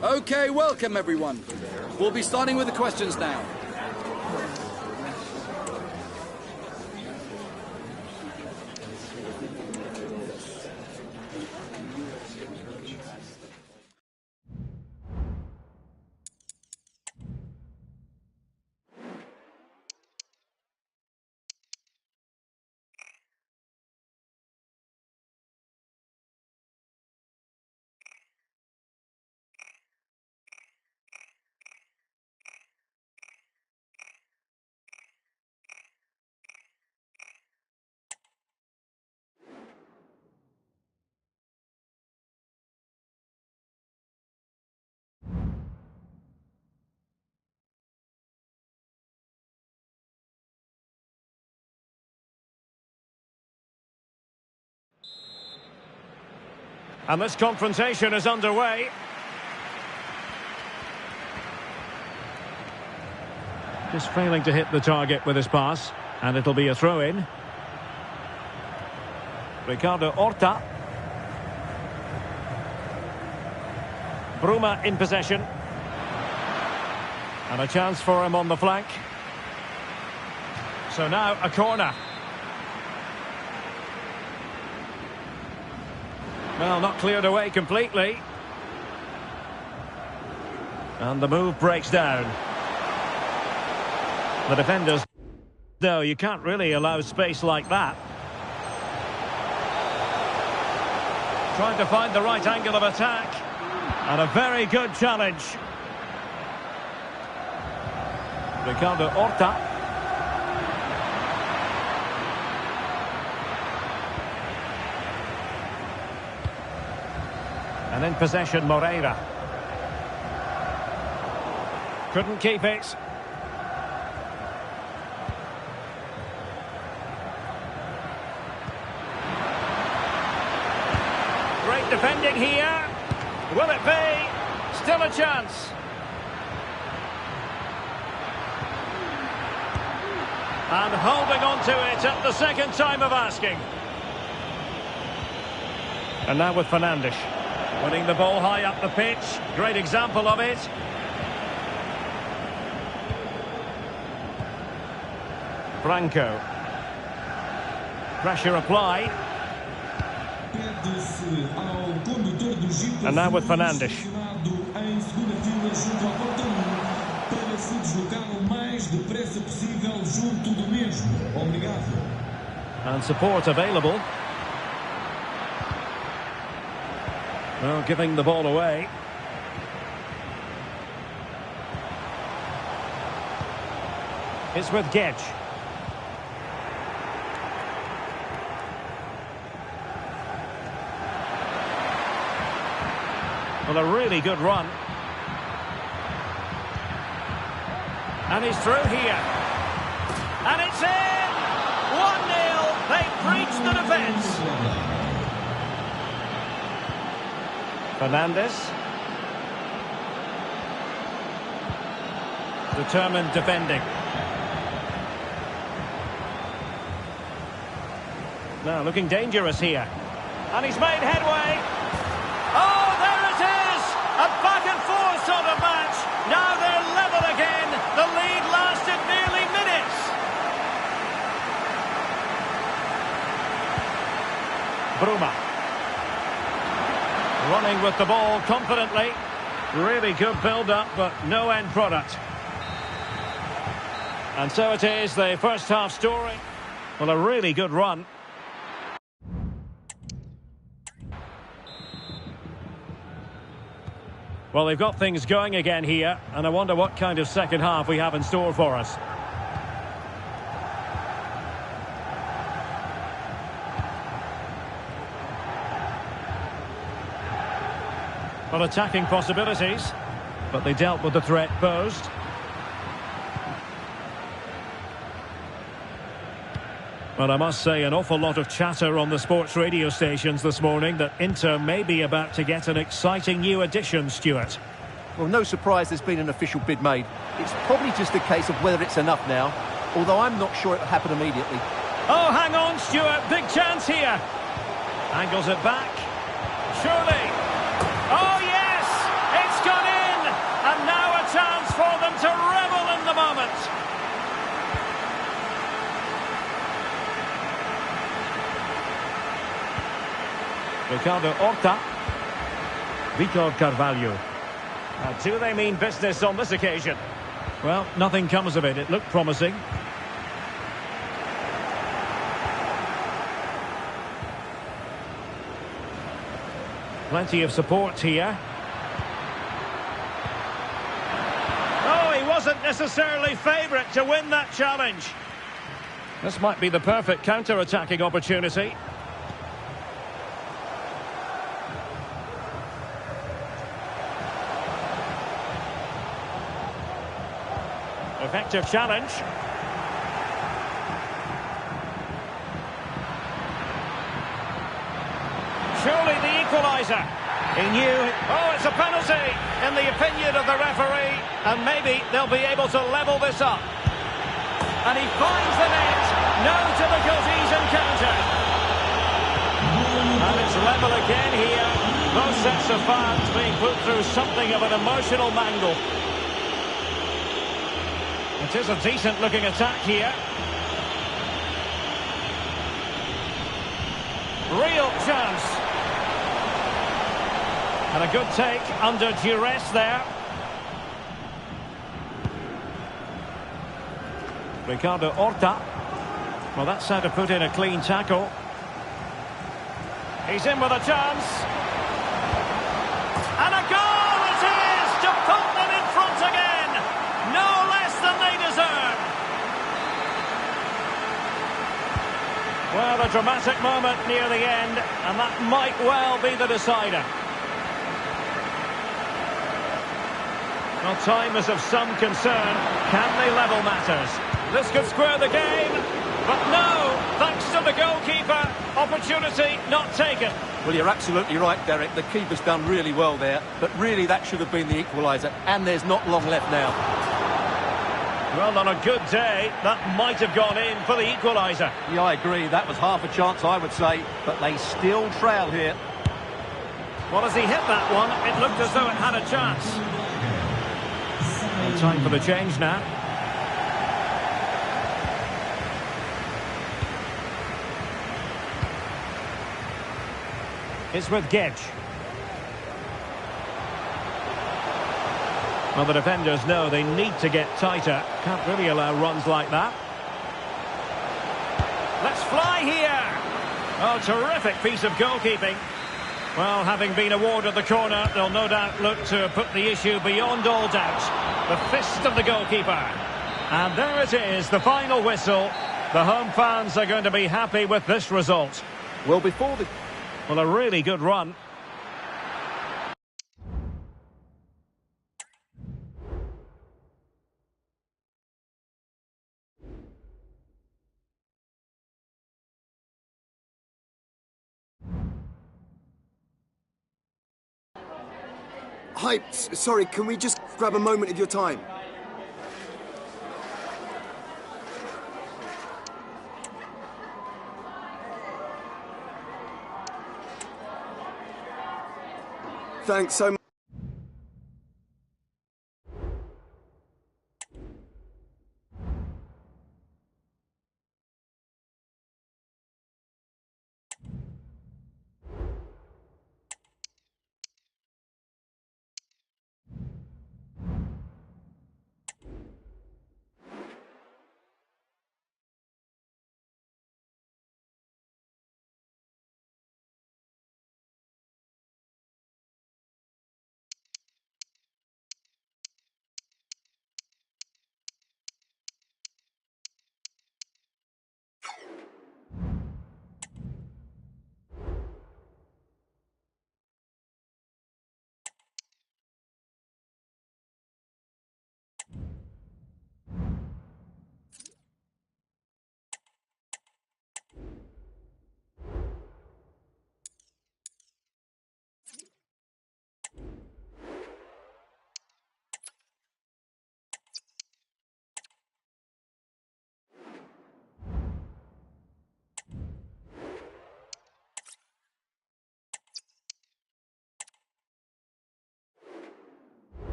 Okay, welcome everyone. We'll be starting with the questions now. And this confrontation is underway. Just failing to hit the target with his pass. And it'll be a throw-in. Ricardo Horta. Bruma in possession. And a chance for him on the flank. So now a corner. Well, not cleared away completely. And the move breaks down. The defenders... No, you can't really allow space like that. Trying to find the right angle of attack. And a very good challenge. Ricardo Horta. And in possession, Moreira. Couldn't keep it. Great defending here. Will it be? Still a chance. And holding on to it at the second time of asking. And now with Fernandes. Winning the ball high up the pitch. Great example of it. Franco. Pressure applied. And now with Fernandes. And support available. Well, giving the ball away. It's with Gedge. Well, a really good run. And he's through here. And it's in! 1-0. They breached the defence. Fernandes. Determined defending. Now looking dangerous here. And he's made headway. Oh, there it is! A back and forth sort of match. Now they're level again. The lead lasted nearly minutes. Bruma. Running with the ball confidently. Really good build-up, but no end product. And so it is, the first half story. Well, a really good run. Well, they've got things going again here, and I wonder what kind of second half we have in store for us. Well, attacking possibilities, but they dealt with the threat posed. Well, I must say, an awful lot of chatter on the sports radio stations this morning that Inter may be about to get an exciting new addition, Stuart. Well, no surprise there's been an official bid made. It's probably just a case of whether it's enough now, although I'm not sure it'll happen immediately. Oh, hang on, Stuart. Big chance here. Angles it back. Surely. Oh, yes! It's gone in! Ricardo Horta. Vitor Carvalho. Do they mean business on this occasion? Well, nothing comes of it. It looked promising. Plenty of support here. Oh, he wasn't necessarily favourite to win that challenge. This might be the perfect counter-attacking opportunity. Effective challenge. Surely the equaliser. He knew... Oh, it's a penalty in the opinion of the referee. And maybe they'll be able to level this up. And he finds the net. No difficulties encountered. And it's level again here. Both sets of fans being put through something of an emotional mangle. It is a decent-looking attack here. Real chance. And a good take under duress there. Ricardo Horta. Well, that's how to put in a clean tackle. He's in with a chance. And a goal it is to put them in front again. No less than they deserve. Well, a dramatic moment near the end, and that might well be the decider. Well, time is of some concern. Can they level matters? This could square the game, but no, thanks to the goalkeeper, opportunity not taken. Well, you're absolutely right, Derek. The keeper's done really well there, but really that should have been the equaliser, and there's not long left now. Well, on a good day, that might have gone in for the equaliser. Yeah, I agree. That was half a chance, I would say, but they still trail here. Well, as he hit that one, it looked as though it had a chance. Well, time for the change now. It's with Gedge. Well, the defenders know they need to get tighter. Can't really allow runs like that. Let's fly here. Oh, terrific piece of goalkeeping. Well, having been awarded the corner, they'll no doubt look to put the issue beyond all doubt. The fist of the goalkeeper. And there it is, the final whistle. The home fans are going to be happy with this result. Well, before the... Well, a really good run. Hi, sorry, can we just grab a moment of your time? Thanks so much.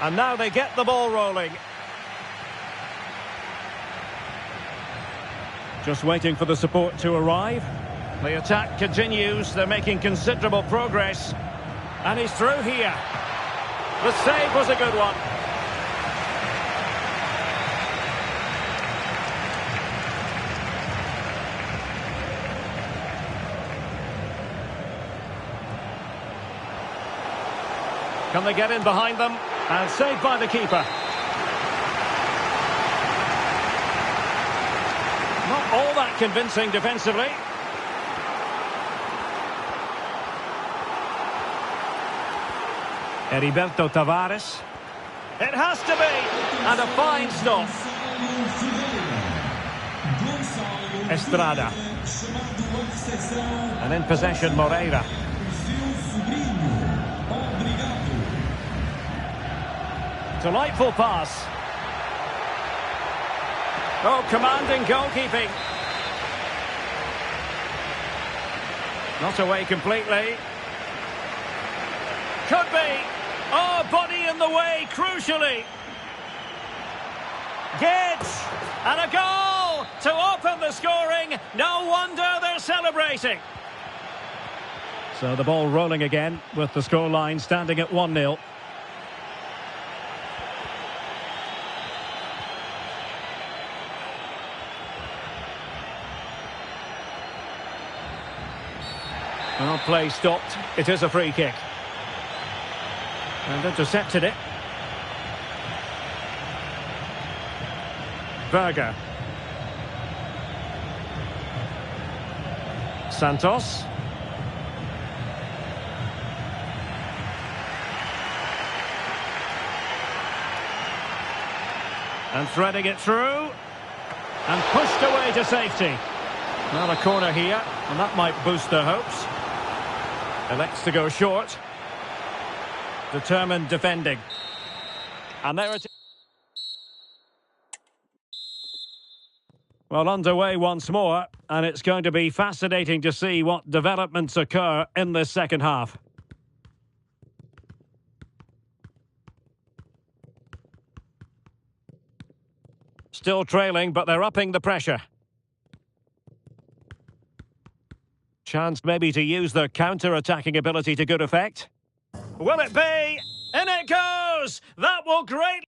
And now they get the ball rolling. Just waiting for the support to arrive. The attack continues. They're making considerable progress. And he's through here. The save was a good one. Can they get in behind them? And saved by the keeper. Not all that convincing defensively. Heriberto Tavares. It has to be! And a fine stop. Estrada. And in possession, Moreira. Delightful pass. Oh, commanding goalkeeping. Not away completely. Could be. Oh, body in the way, crucially. Gets. And a goal to open the scoring. No wonder they're celebrating. So the ball rolling again with the scoreline standing at 1-0. Well, play stopped. It is a free kick. And intercepted it. Berger. Santos. And threading it through. And pushed away to safety. Now a corner here, and that might boost their hopes. Elects to go short. Determined defending. And there it is. Well, underway once more, and it's going to be fascinating to see what developments occur in this second half. Still trailing, but they're upping the pressure. Chance maybe to use their counter-attacking ability to good effect. Will it be? In it goes! That will greatly...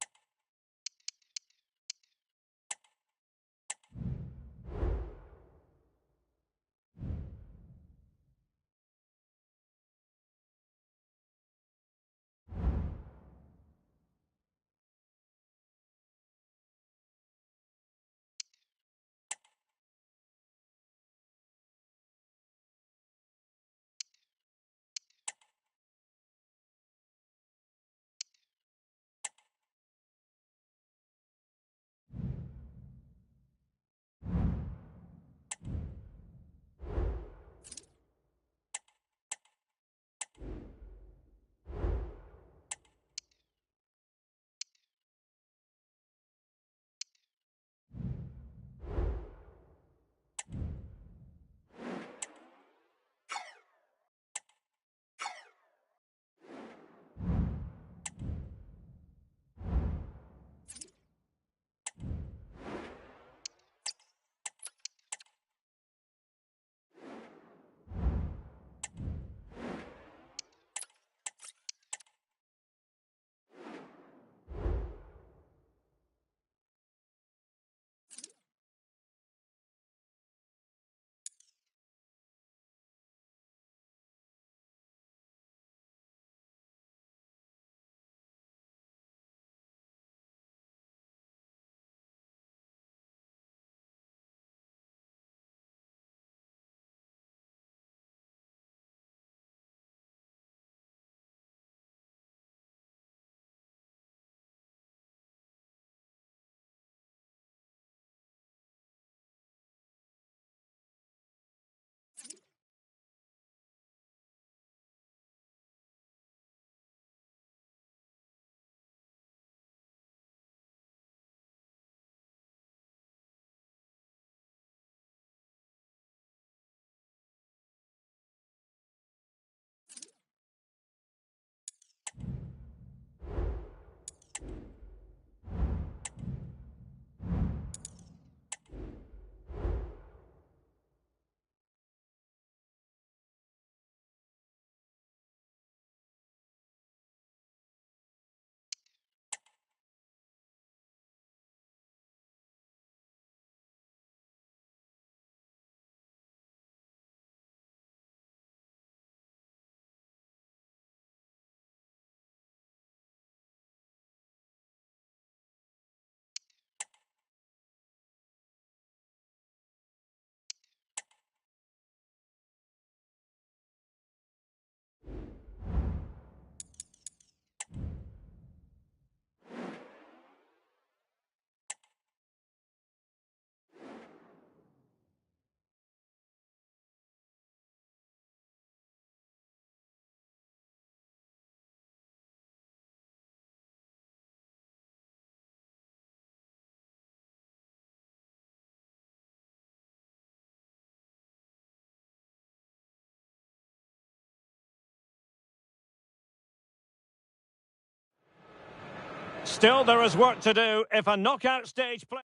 still there is work to do if a knockout stage play.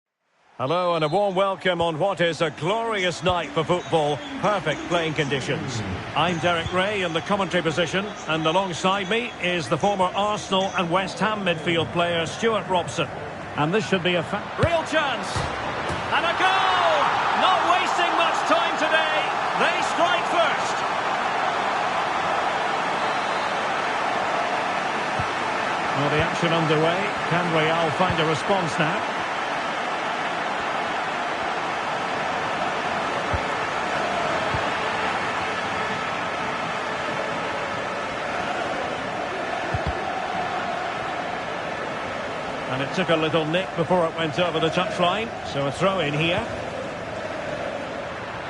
Hello and a warm welcome on what is a glorious night for football. Perfect playing conditions. I'm Derek Ray in the commentary position, and alongside me is the former Arsenal and West Ham midfield player Stuart Robson. And this should be a real chance. And a goal! Not wasting much time today. They strike first. Well, the action underway. Can Real find a response now? And it took a little nick before it went over the touchline. So a throw in here.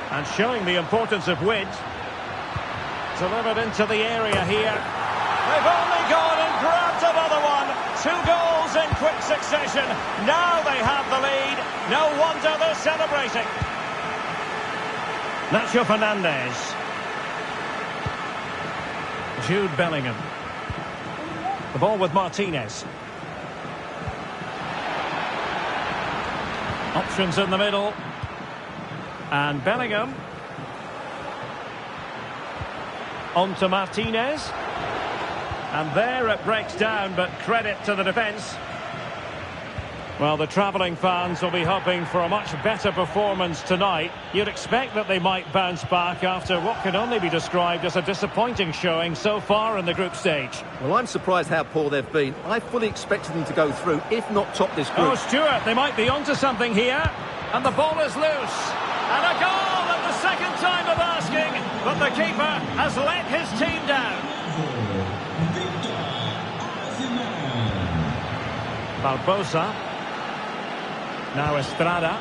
And showing the importance of width. Delivered into the area here. They've only gone and grabbed another one. 2 goals in quick succession. Now they have the lead. No wonder they're celebrating. Nacho Fernandez. Jude Bellingham. The ball with Martinez. Options in the middle. And Bellingham. On to Martinez. And there it breaks down, but credit to the defence. Well, the travelling fans will be hoping for a much better performance tonight. You'd expect that they might bounce back after what can only be described as a disappointing showing so far in the group stage. Well, I'm surprised how poor they've been. I fully expected them to go through, if not top this group. Oh, Stuart, they might be onto something here. And the ball is loose. And a goal at the second time of asking. But the keeper has let his team down. Barbosa. Now Estrada.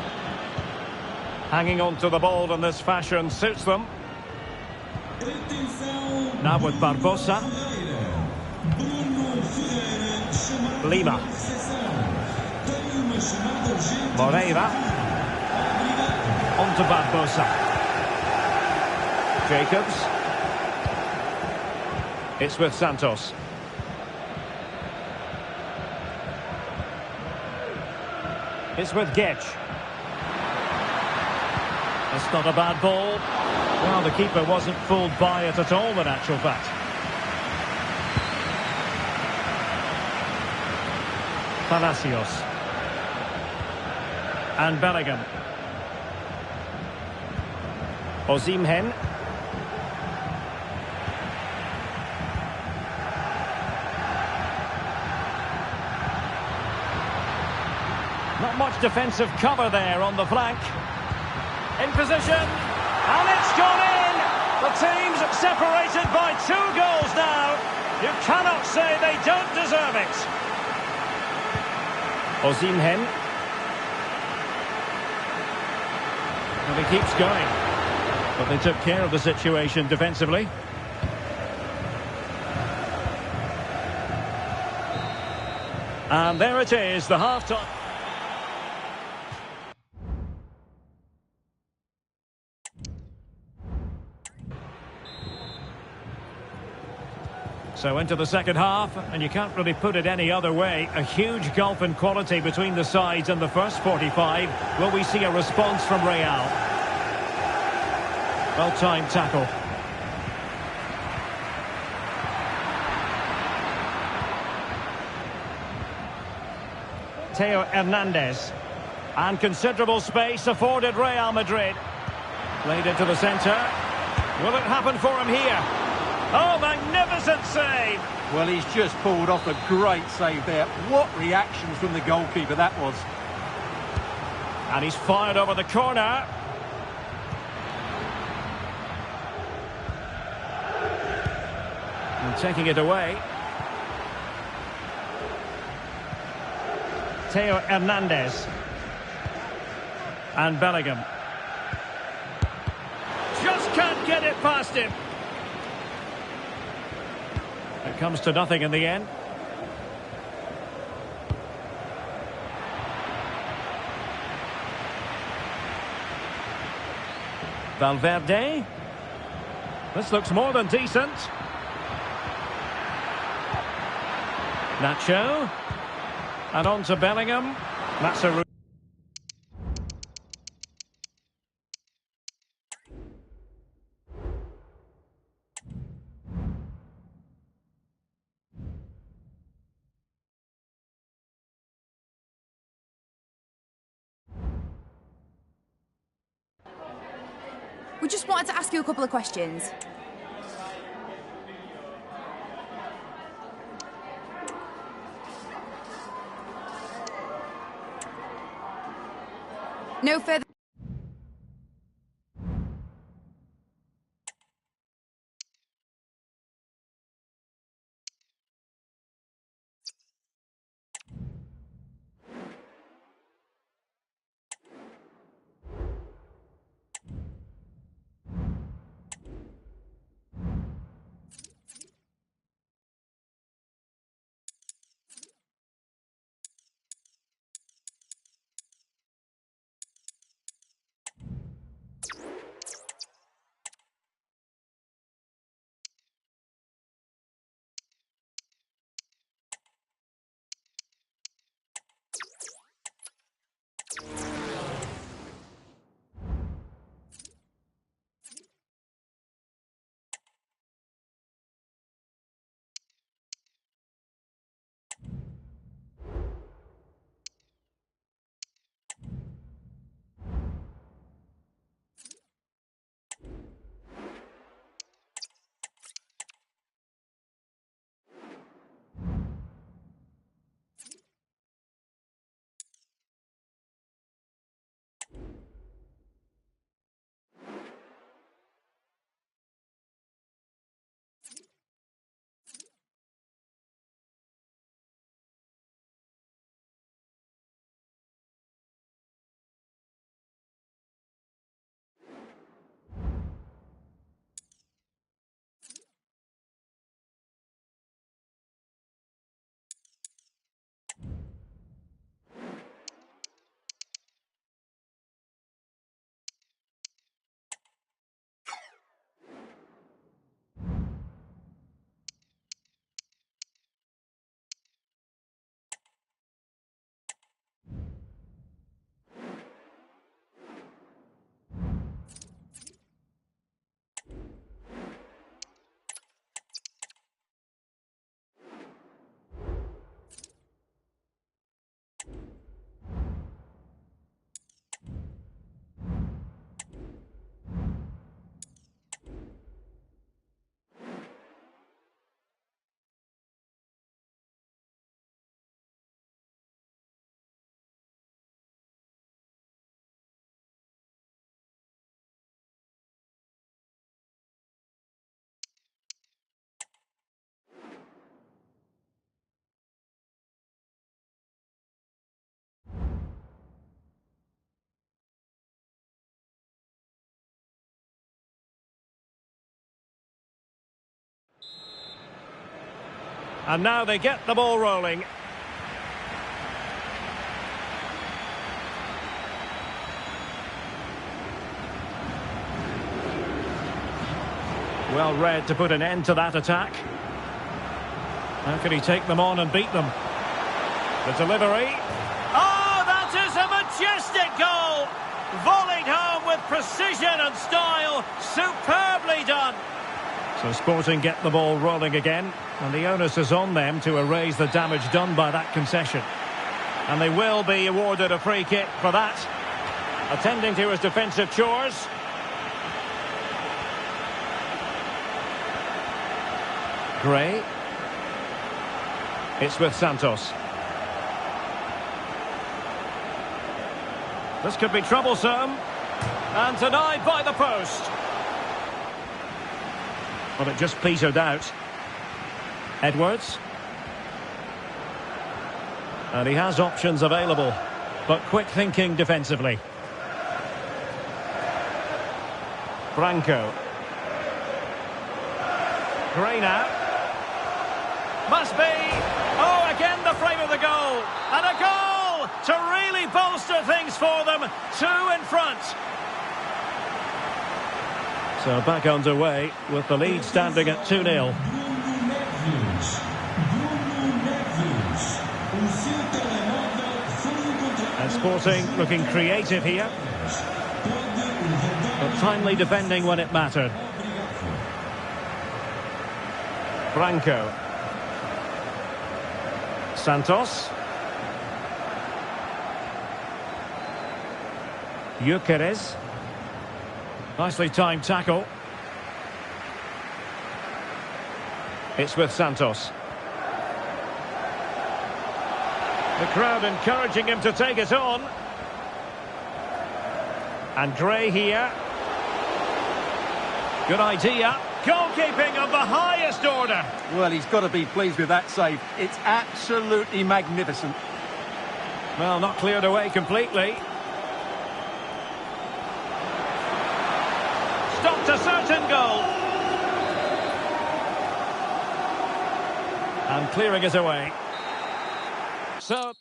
Hanging on to the ball in this fashion suits them. Now with Barbosa. Lima. Moreira. On to Barbosa. Jacobs. It's with Santos. It's with Getch. It's not a bad ball. Well, the keeper wasn't fooled by it at all, in actual fact. Palacios. And Bellingham. Osimhen. Not much defensive cover there on the flank. In position. And it's gone in! The team's separated by 2 goals now. You cannot say they don't deserve it. Osimhen. And he keeps going. But they took care of the situation defensively. And there it is, the half-time. So into the second half, and you can't really put it any other way. A huge gulf in quality between the sides in the first 45. Will we see a response from Real? Well-timed tackle. Theo Hernandez. And considerable space afforded Real Madrid. Played into the centre. Will it happen for him here? Oh, magnificent save! Well, he's just pulled off a great save there. What reaction from the goalkeeper that was. And he's fired over the corner. And taking it away. Theo Hernandez. And Bellingham. Just can't get it past him. It comes to nothing in the end. Valverde. This looks more than decent. Nacho. And on to Bellingham. That's a... We just wanted to ask you a couple of questions. No further... And now they get the ball rolling. Well read to put an end to that attack. How can he take them on and beat them? The delivery. Oh, that is a majestic goal! Volleyed home with precision and style. Superbly done. So Sporting get the ball rolling again, and the onus is on them to erase the damage done by that concession. And they will be awarded a free kick for that. Attending to his defensive chores. Gray. It's with Santos. This could be troublesome. And denied by the post. Well, it just petered out. Edwards. And he has options available, but quick thinking defensively. Branco. Gray now. Must be. Oh, again the frame of the goal. And a goal to really bolster things for them. 2 in front. So back underway with the lead standing at 2-0. Sporting looking creative here, but timely defending when it mattered. Branco. Santos. Gyökeres. Nicely timed tackle. It's with Santos. The crowd encouraging him to take it on. And Gray here. Good idea. Goalkeeping of the highest order. Well, he's got to be pleased with that save. It's absolutely magnificent. Well, not cleared away completely. Stopped a certain goal. And clearing it away. So...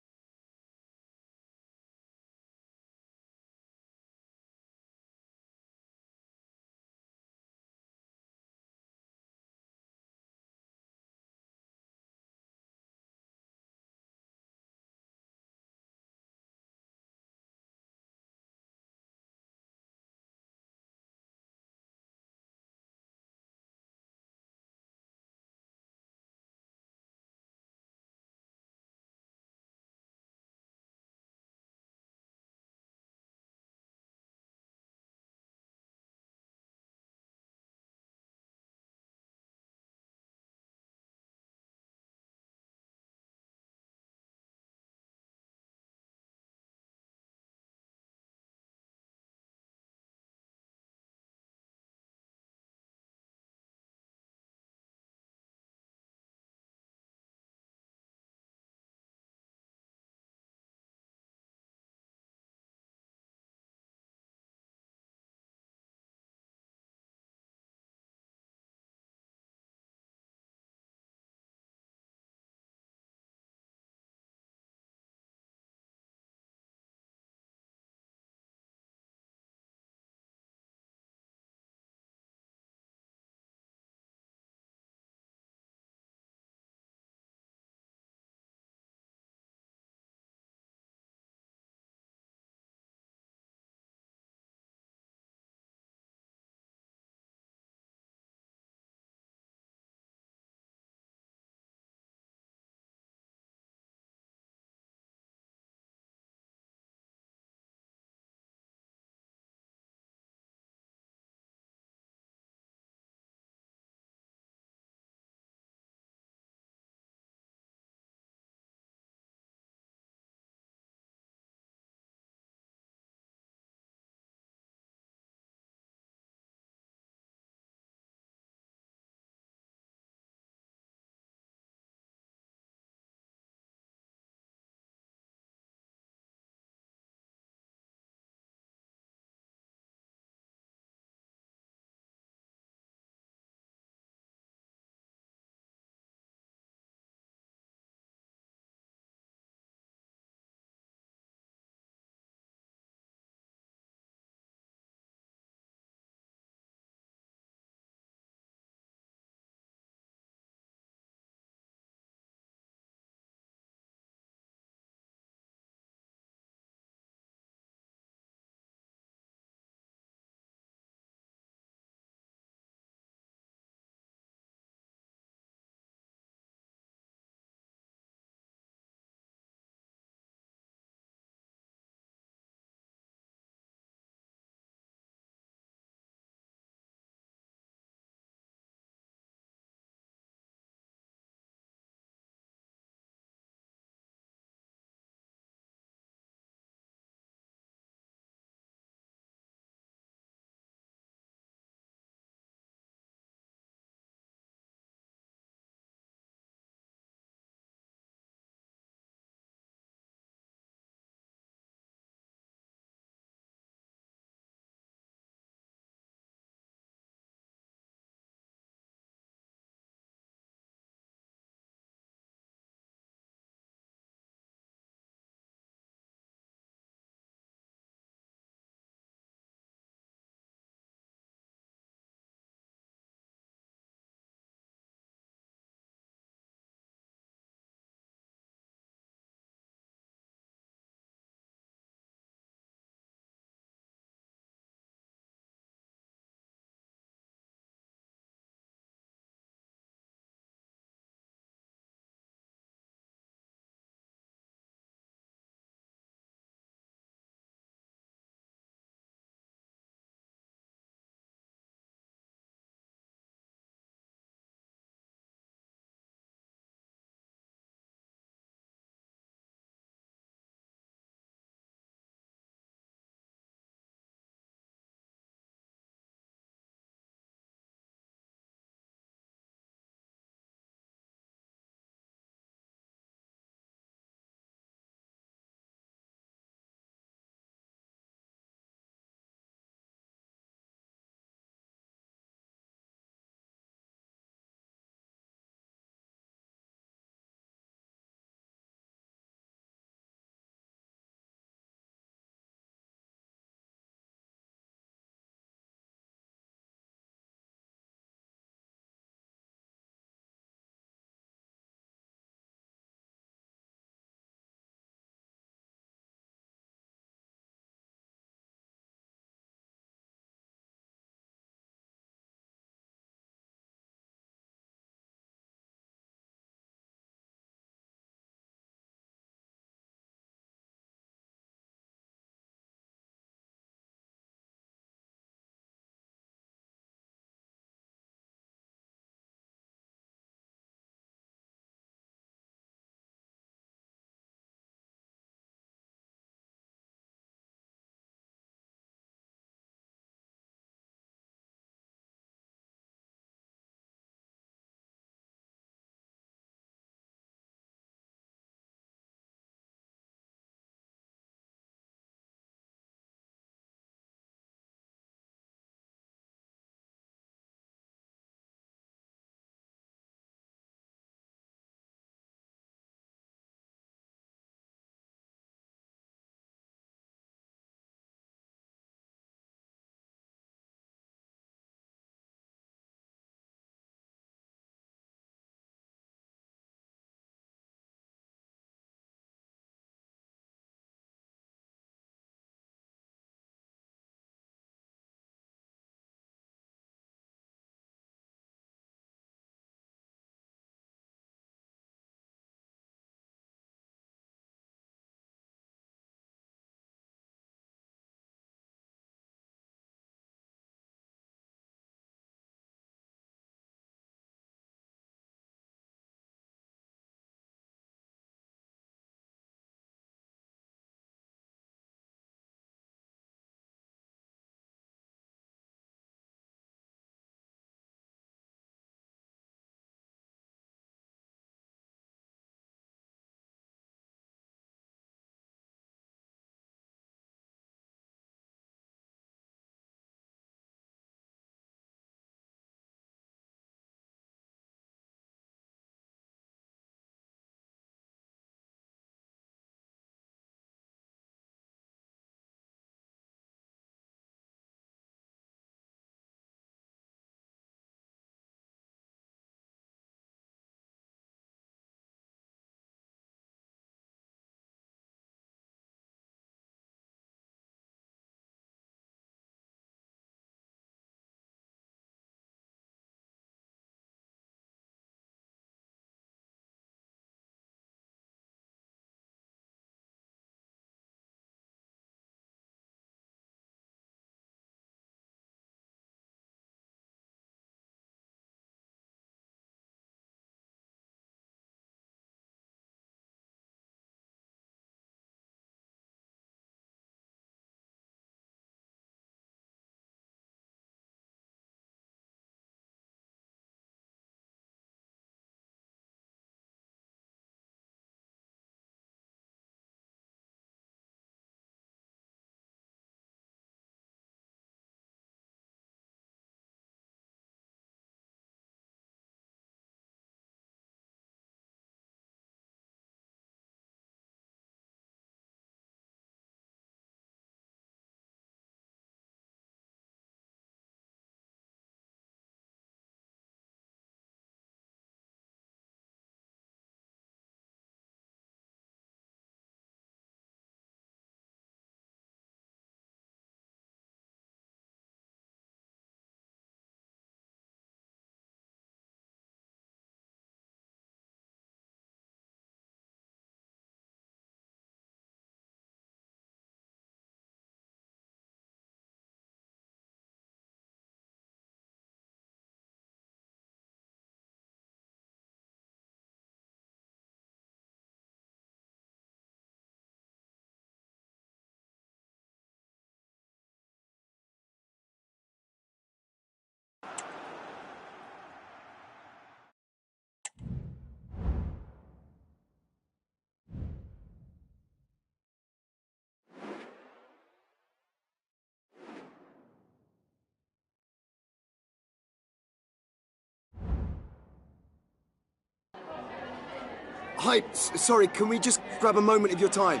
Hi, sorry, can we just grab a moment of your time?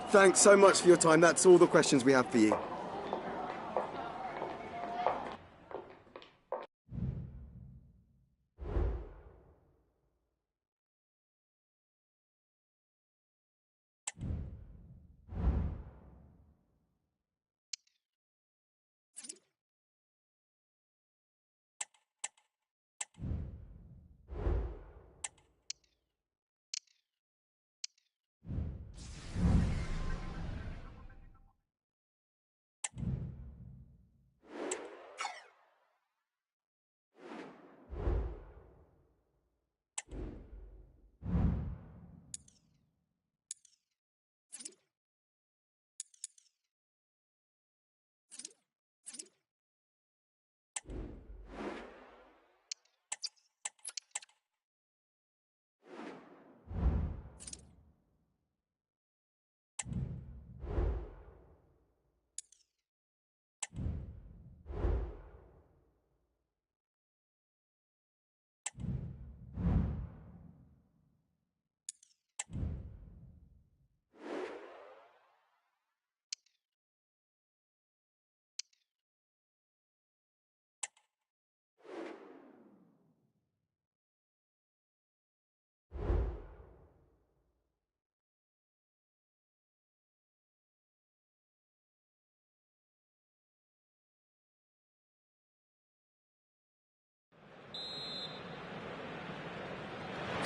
Thanks so much for your time. That's all the questions we have for you.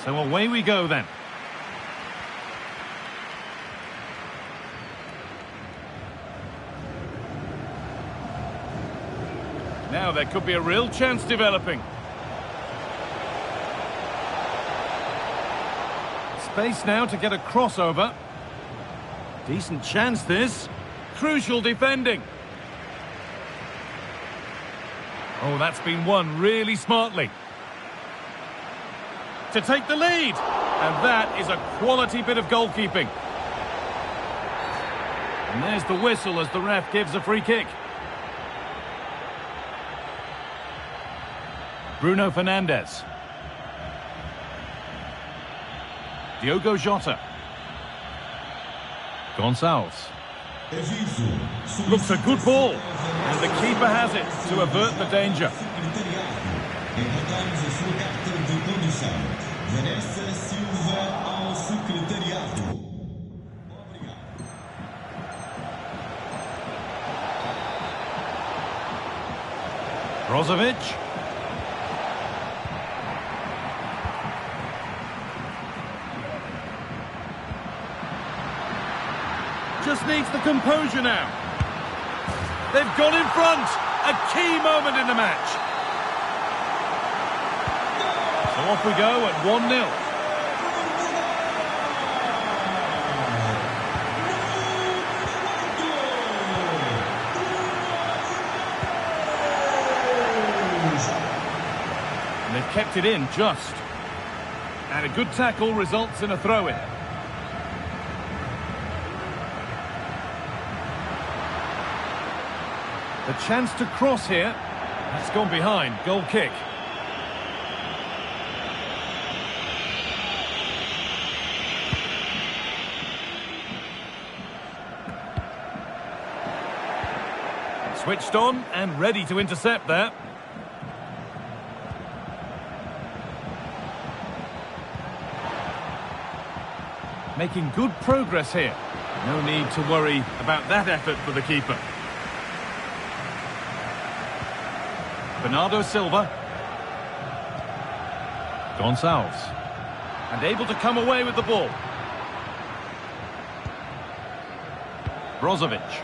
So away we go then. Now there could be a real chance developing. Space now to get a crossover. Decent chance this. Crucial defending. Oh, that's been won really smartly. To take the lead. And that is a quality bit of goalkeeping. And there's the whistle as the ref gives a free kick. Bruno Fernandes. Diogo Jota. Gonçalves. Looks a good ball. And the keeper has it to avert the danger. Brozovic. Just needs the composure now. They've got in front. A key moment in the match. So off we go at 1-0. And they've kept it in just. And a good tackle results in a throw-in. The chance to cross here. That's gone behind. Goal kick. Switched on and ready to intercept there. Making good progress here. No need to worry about that effort for the keeper. Bernardo Silva. Gonçalves. And able to come away with the ball. Brozovic.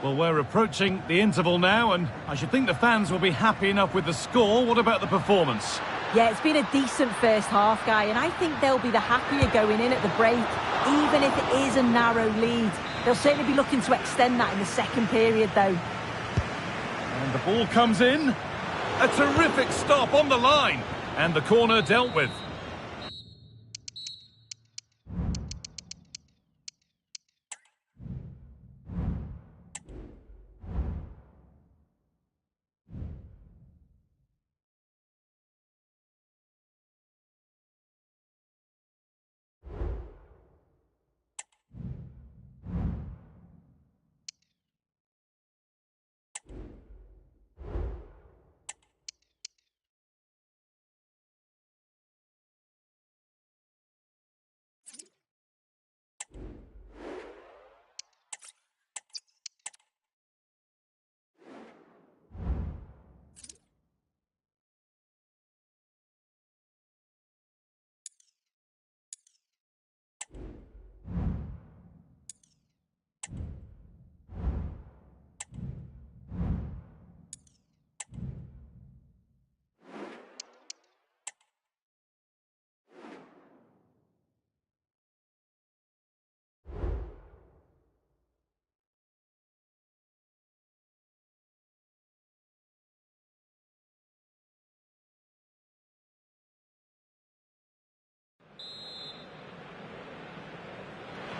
Well, we're approaching the interval now, and I should think the fans will be happy enough with the score. What about the performance? Yeah, it's been a decent first half, Guy, and I think they'll be the happier going in at the break, even if it is a narrow lead. They'll certainly be looking to extend that in the second period, though. And the ball comes in. A terrific stop on the line. And the corner dealt with.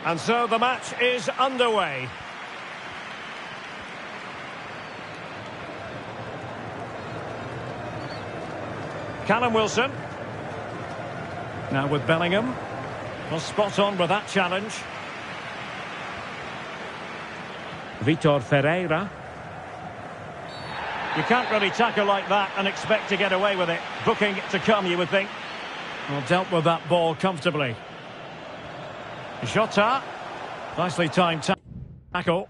And so the match is underway. Callum Wilson. Now with Bellingham. Well, spot on with that challenge. Vitor Ferreira. You can't really tackle like that and expect to get away with it. Booking it to come, you would think. Well, dealt with that ball comfortably. Jota. Nicely timed tackle.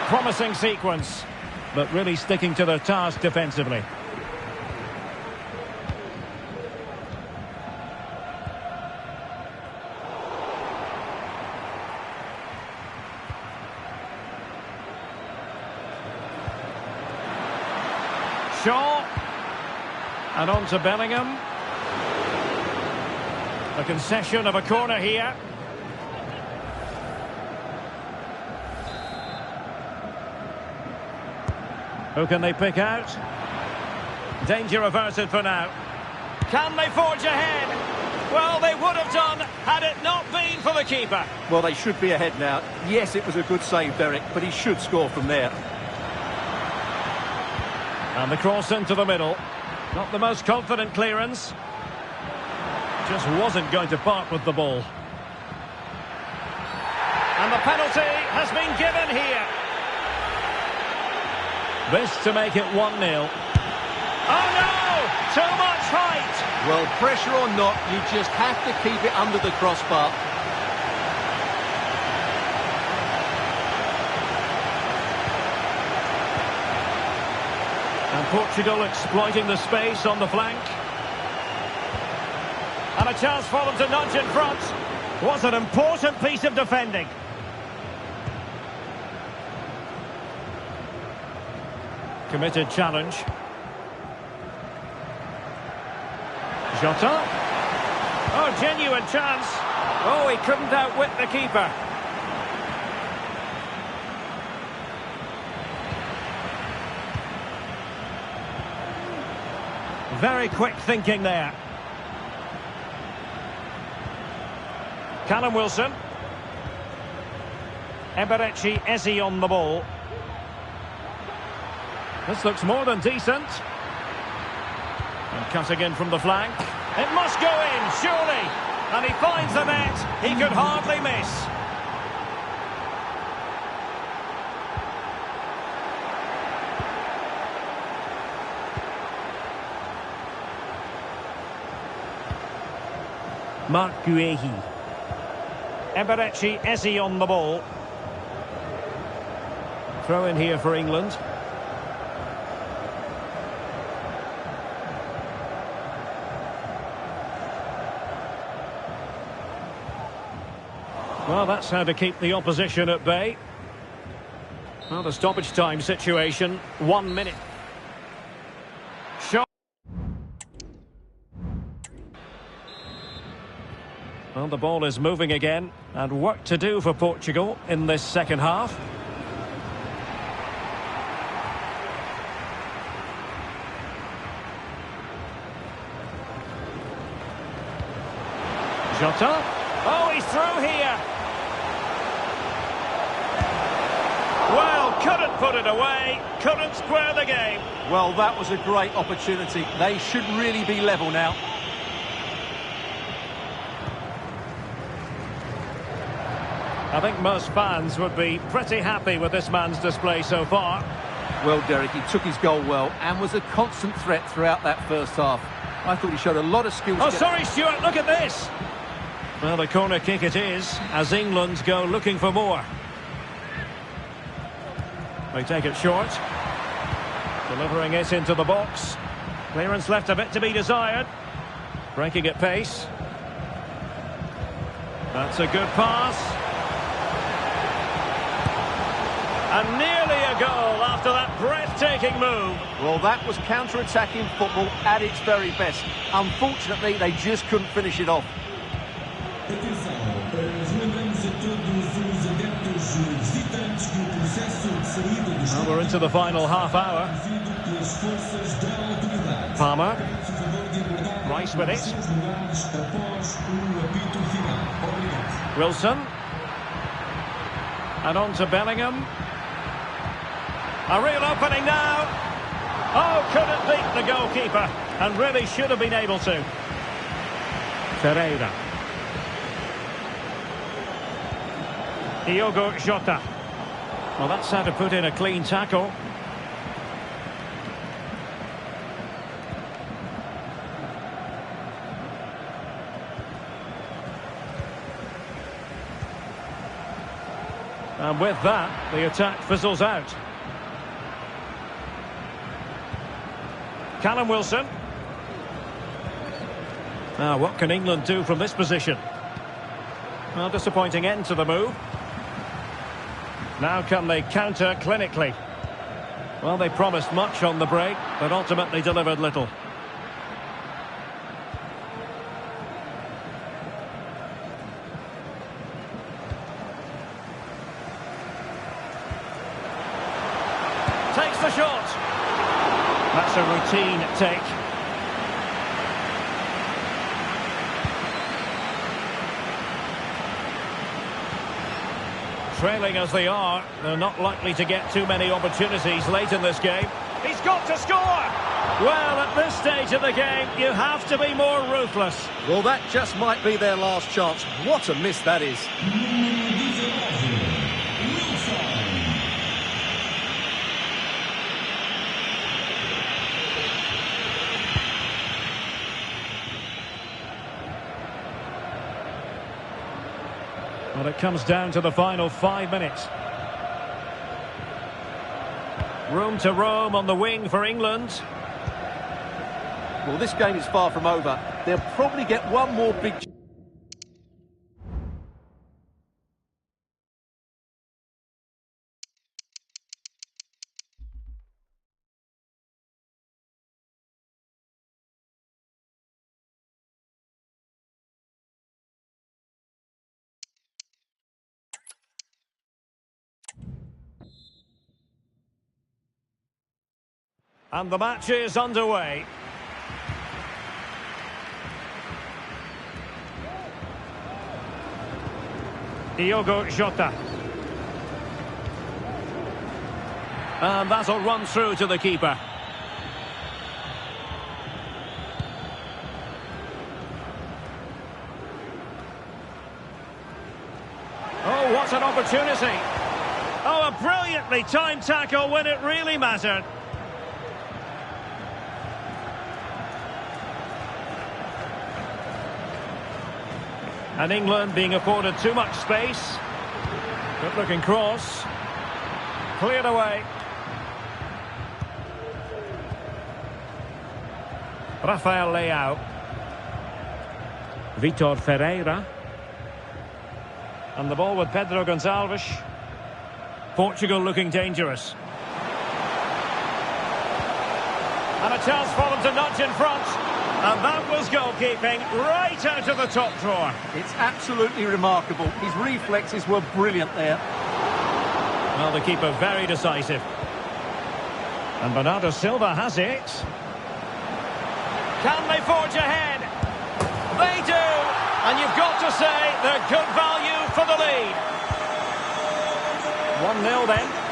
Promising sequence, but really sticking to their task defensively. Shaw. And on to Bellingham. A concession of a corner here. Who can they pick out? Danger averted for now. Can they forge ahead? Well, they would have done had it not been for the keeper. Well, they should be ahead now. Yes, it was a good save, Derek, but he should score from there. And the cross into the middle. Not the most confident clearance. Just wasn't going to part with the ball. And the penalty has been given here. This to make it 1-0. Oh no! Too much height! Well, pressure or not, you just have to keep it under the crossbar. And Portugal exploiting the space on the flank. And a chance for them to nudge in front. Was an important piece of defending. Committed challenge. Jota. Oh, genuine chance. Oh, he couldn't outwit the keeper. Very quick thinking there. Callum Wilson. Eberechi Eze on the ball. This looks more than decent. And cutting in from the flank. It must go in, surely. And he finds the net. He could hardly miss. Mark Guehi. Eberechi Eze on the ball. Throw in here for England. Well, that's how to keep the opposition at bay. Well, the stoppage time situation, 1 minute. Well, the ball is moving again, and work to do for Portugal in this second half. Jota. Oh, he's through here. Well, couldn't put it away, couldn't square the game. Well, that was a great opportunity. They should really be level now. I think most fans would be pretty happy with this man's display so far. Well, Derek, he took his goal well and was a constant threat throughout that first half. I thought he showed a lot of skills. Oh, sorry, Stuart, look at this. Well, the corner kick it is, as England go looking for more. They take it short. Delivering it into the box. Clearance left a bit to be desired. Breaking at pace. That's a good pass. And nearly a goal after that breathtaking move. Well, that was counter-attacking football at its very best. Unfortunately, they just couldn't finish it off. Well, we're into the final half hour. Palmer. Rice with it. Wilson. And on to Bellingham. A real opening now. Oh, couldn't beat the goalkeeper. And really should have been able to. Carreira. Diogo Jota. Well, that's how to put in a clean tackle. And with that, the attack fizzles out. Callum Wilson. Now, what can England do from this position? Well, disappointing end to the move. Now can they counter clinically? Well, they promised much on the break, but ultimately delivered little. Takes the shot. That's a routine take. Trailing as they are, they're not likely to get too many opportunities late in this game. He's got to score! Well, at this stage of the game, you have to be more ruthless. Well, that just might be their last chance. What a miss that is. Well, it comes down to the final 5 minutes. Room to roam on the wing for England. Well, this game is far from over. They'll probably get one more big... And the match is underway. Diogo Jota. And that'll run through to the keeper. Oh, what an opportunity. Oh, a brilliantly timed tackle when it really mattered. And England being afforded too much space. Good looking cross. Cleared away. Rafael Leao. Vitor Ferreira. And the ball with Pedro Gonçalves. Portugal looking dangerous. And a chance for them to nudge in front. And that was goalkeeping right out of the top drawer. It's absolutely remarkable. His reflexes were brilliant there. Well, the keeper very decisive. And Bernardo Silva has it. Can they forge ahead? They do! And you've got to say they're good value for the lead. 1-0 then.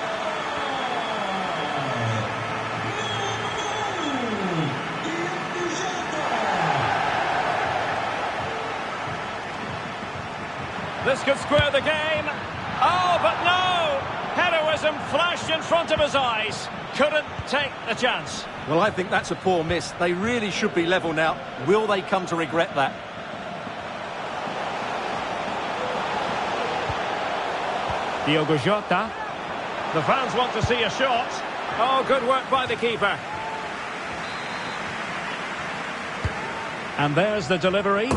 This could square the game. Oh, but no! Heroism flashed in front of his eyes. Couldn't take the chance. Well, I think that's a poor miss. They really should be level now. Will they come to regret that? Diogo Jota. The fans want to see a shot. Oh, good work by the keeper. And there's the delivery.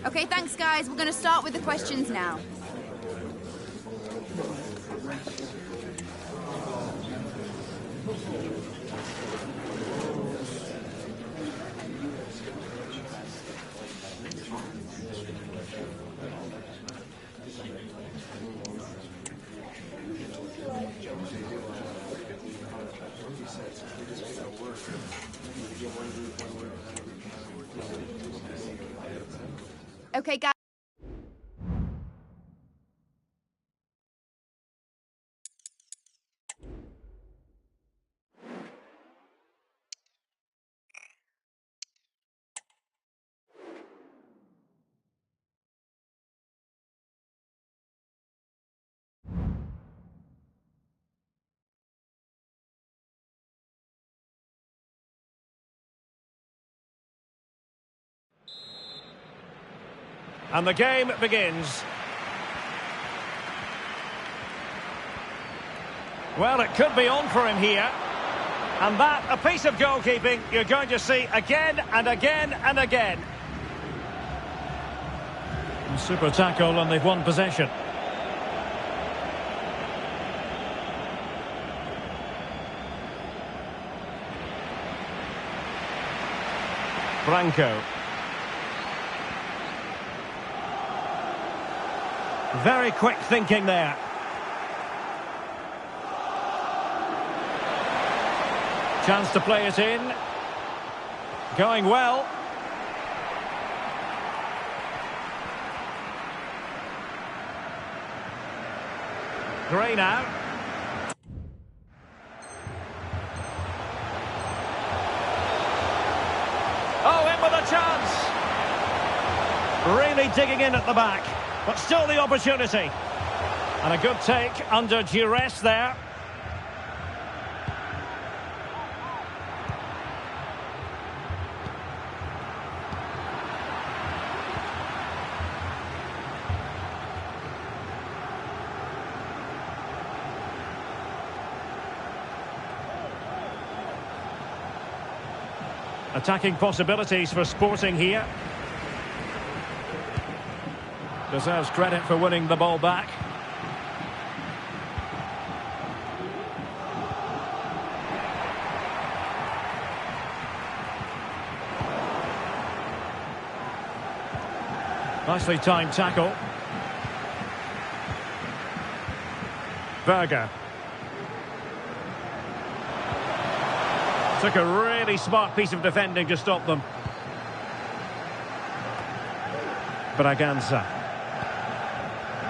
Okay, thanks, guys. We're going to start with the questions now. Okay, guys. And the game begins. Well, it could be on for him here. And that, a piece of goalkeeping you're going to see again and again and again. Super tackle, and they've won possession. Franco. Very quick thinking there. Chance to play it in. Going well. Gray now. Oh, in with a chance. Really digging in at the back. But still the opportunity. And a good take under duress there. Attacking possibilities for Sporting here. Deserves credit for winning the ball back. Nicely timed tackle. Berger. Took a really smart piece of defending to stop them. Braganza.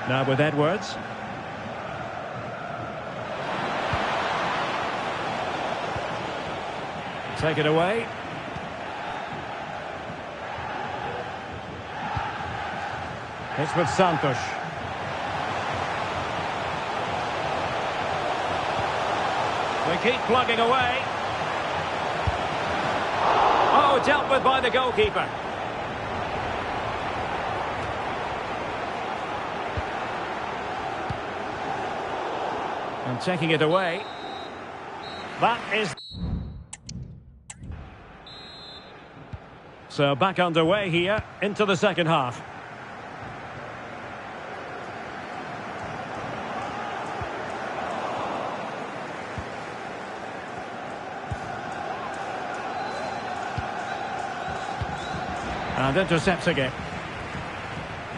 Now with Edwards. Take it away. It's with Santos. They keep plugging away. Oh, dealt with by the goalkeeper. And taking it away. That is... So back underway here into the second half. And intercepting it.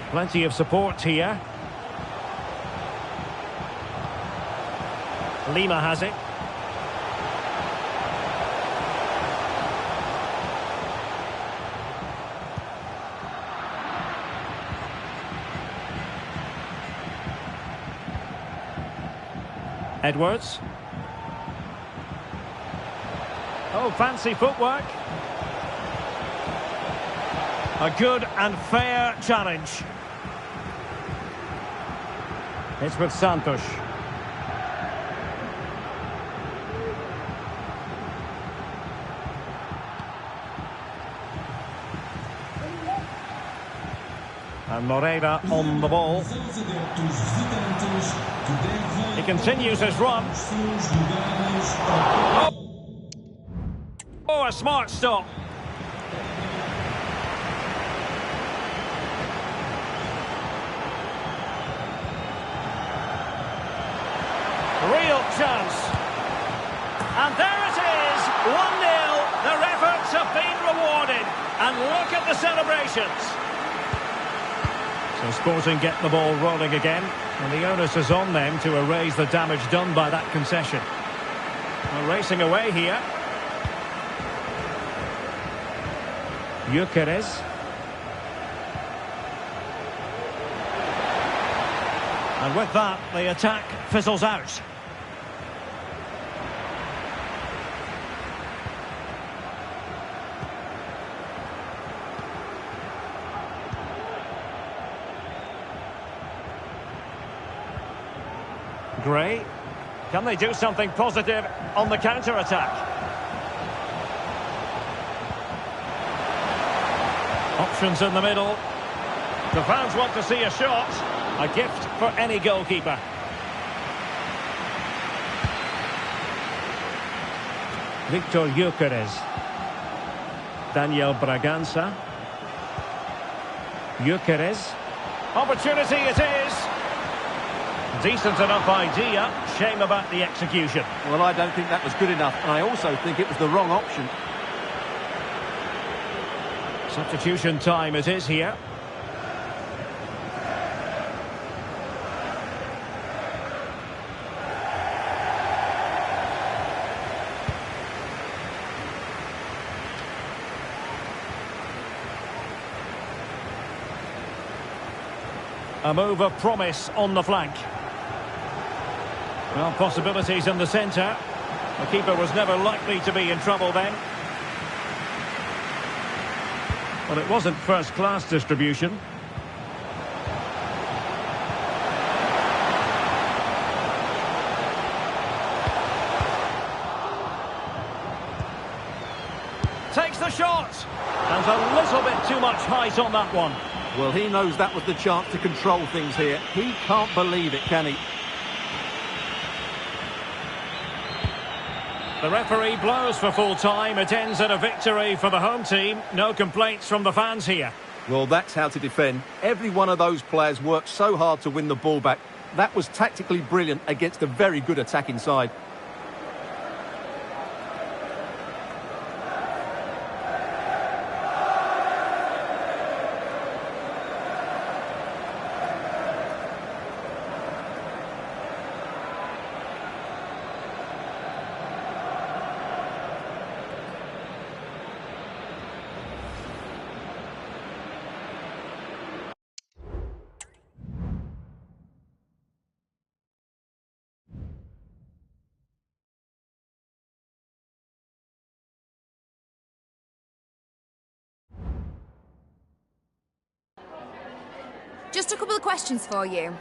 Plenty of support here. Lima has it. Edwards. Oh, fancy footwork. A good and fair challenge. It's with Santos. And Moreira on the ball. He continues his run. Oh, a smart stop. Real chance. And there it is, 1-0. Their efforts have been rewarded. And look at the celebrations. So Sporting get the ball rolling again. And the onus is on them to erase the damage done by that concession. Well, racing away here. Gyökeres. And with that, the attack fizzles out. Gray. Can they do something positive on the counter-attack? Options in the middle. The fans want to see a shot. A gift for any goalkeeper. Victor Gyökeres. Daniel Bragança. Gyökeres. Opportunity it is. Decent enough idea. Shame about the execution. Well, I don't think that was good enough, and I also think it was the wrong option. Substitution time it is here. A move of promise on the flank. Well, possibilities in the centre. The keeper was never likely to be in trouble then. Well, it wasn't first-class distribution. Takes the shot. And a little bit too much height on that one. Well, he knows that was the chance to control things here. He can't believe it, can he? The referee blows for full time. It ends in a victory for the home team. No complaints from the fans here. Well, that's how to defend. Every one of those players worked so hard to win the ball back. That was tactically brilliant against a very good attacking side. Just a couple of questions for you.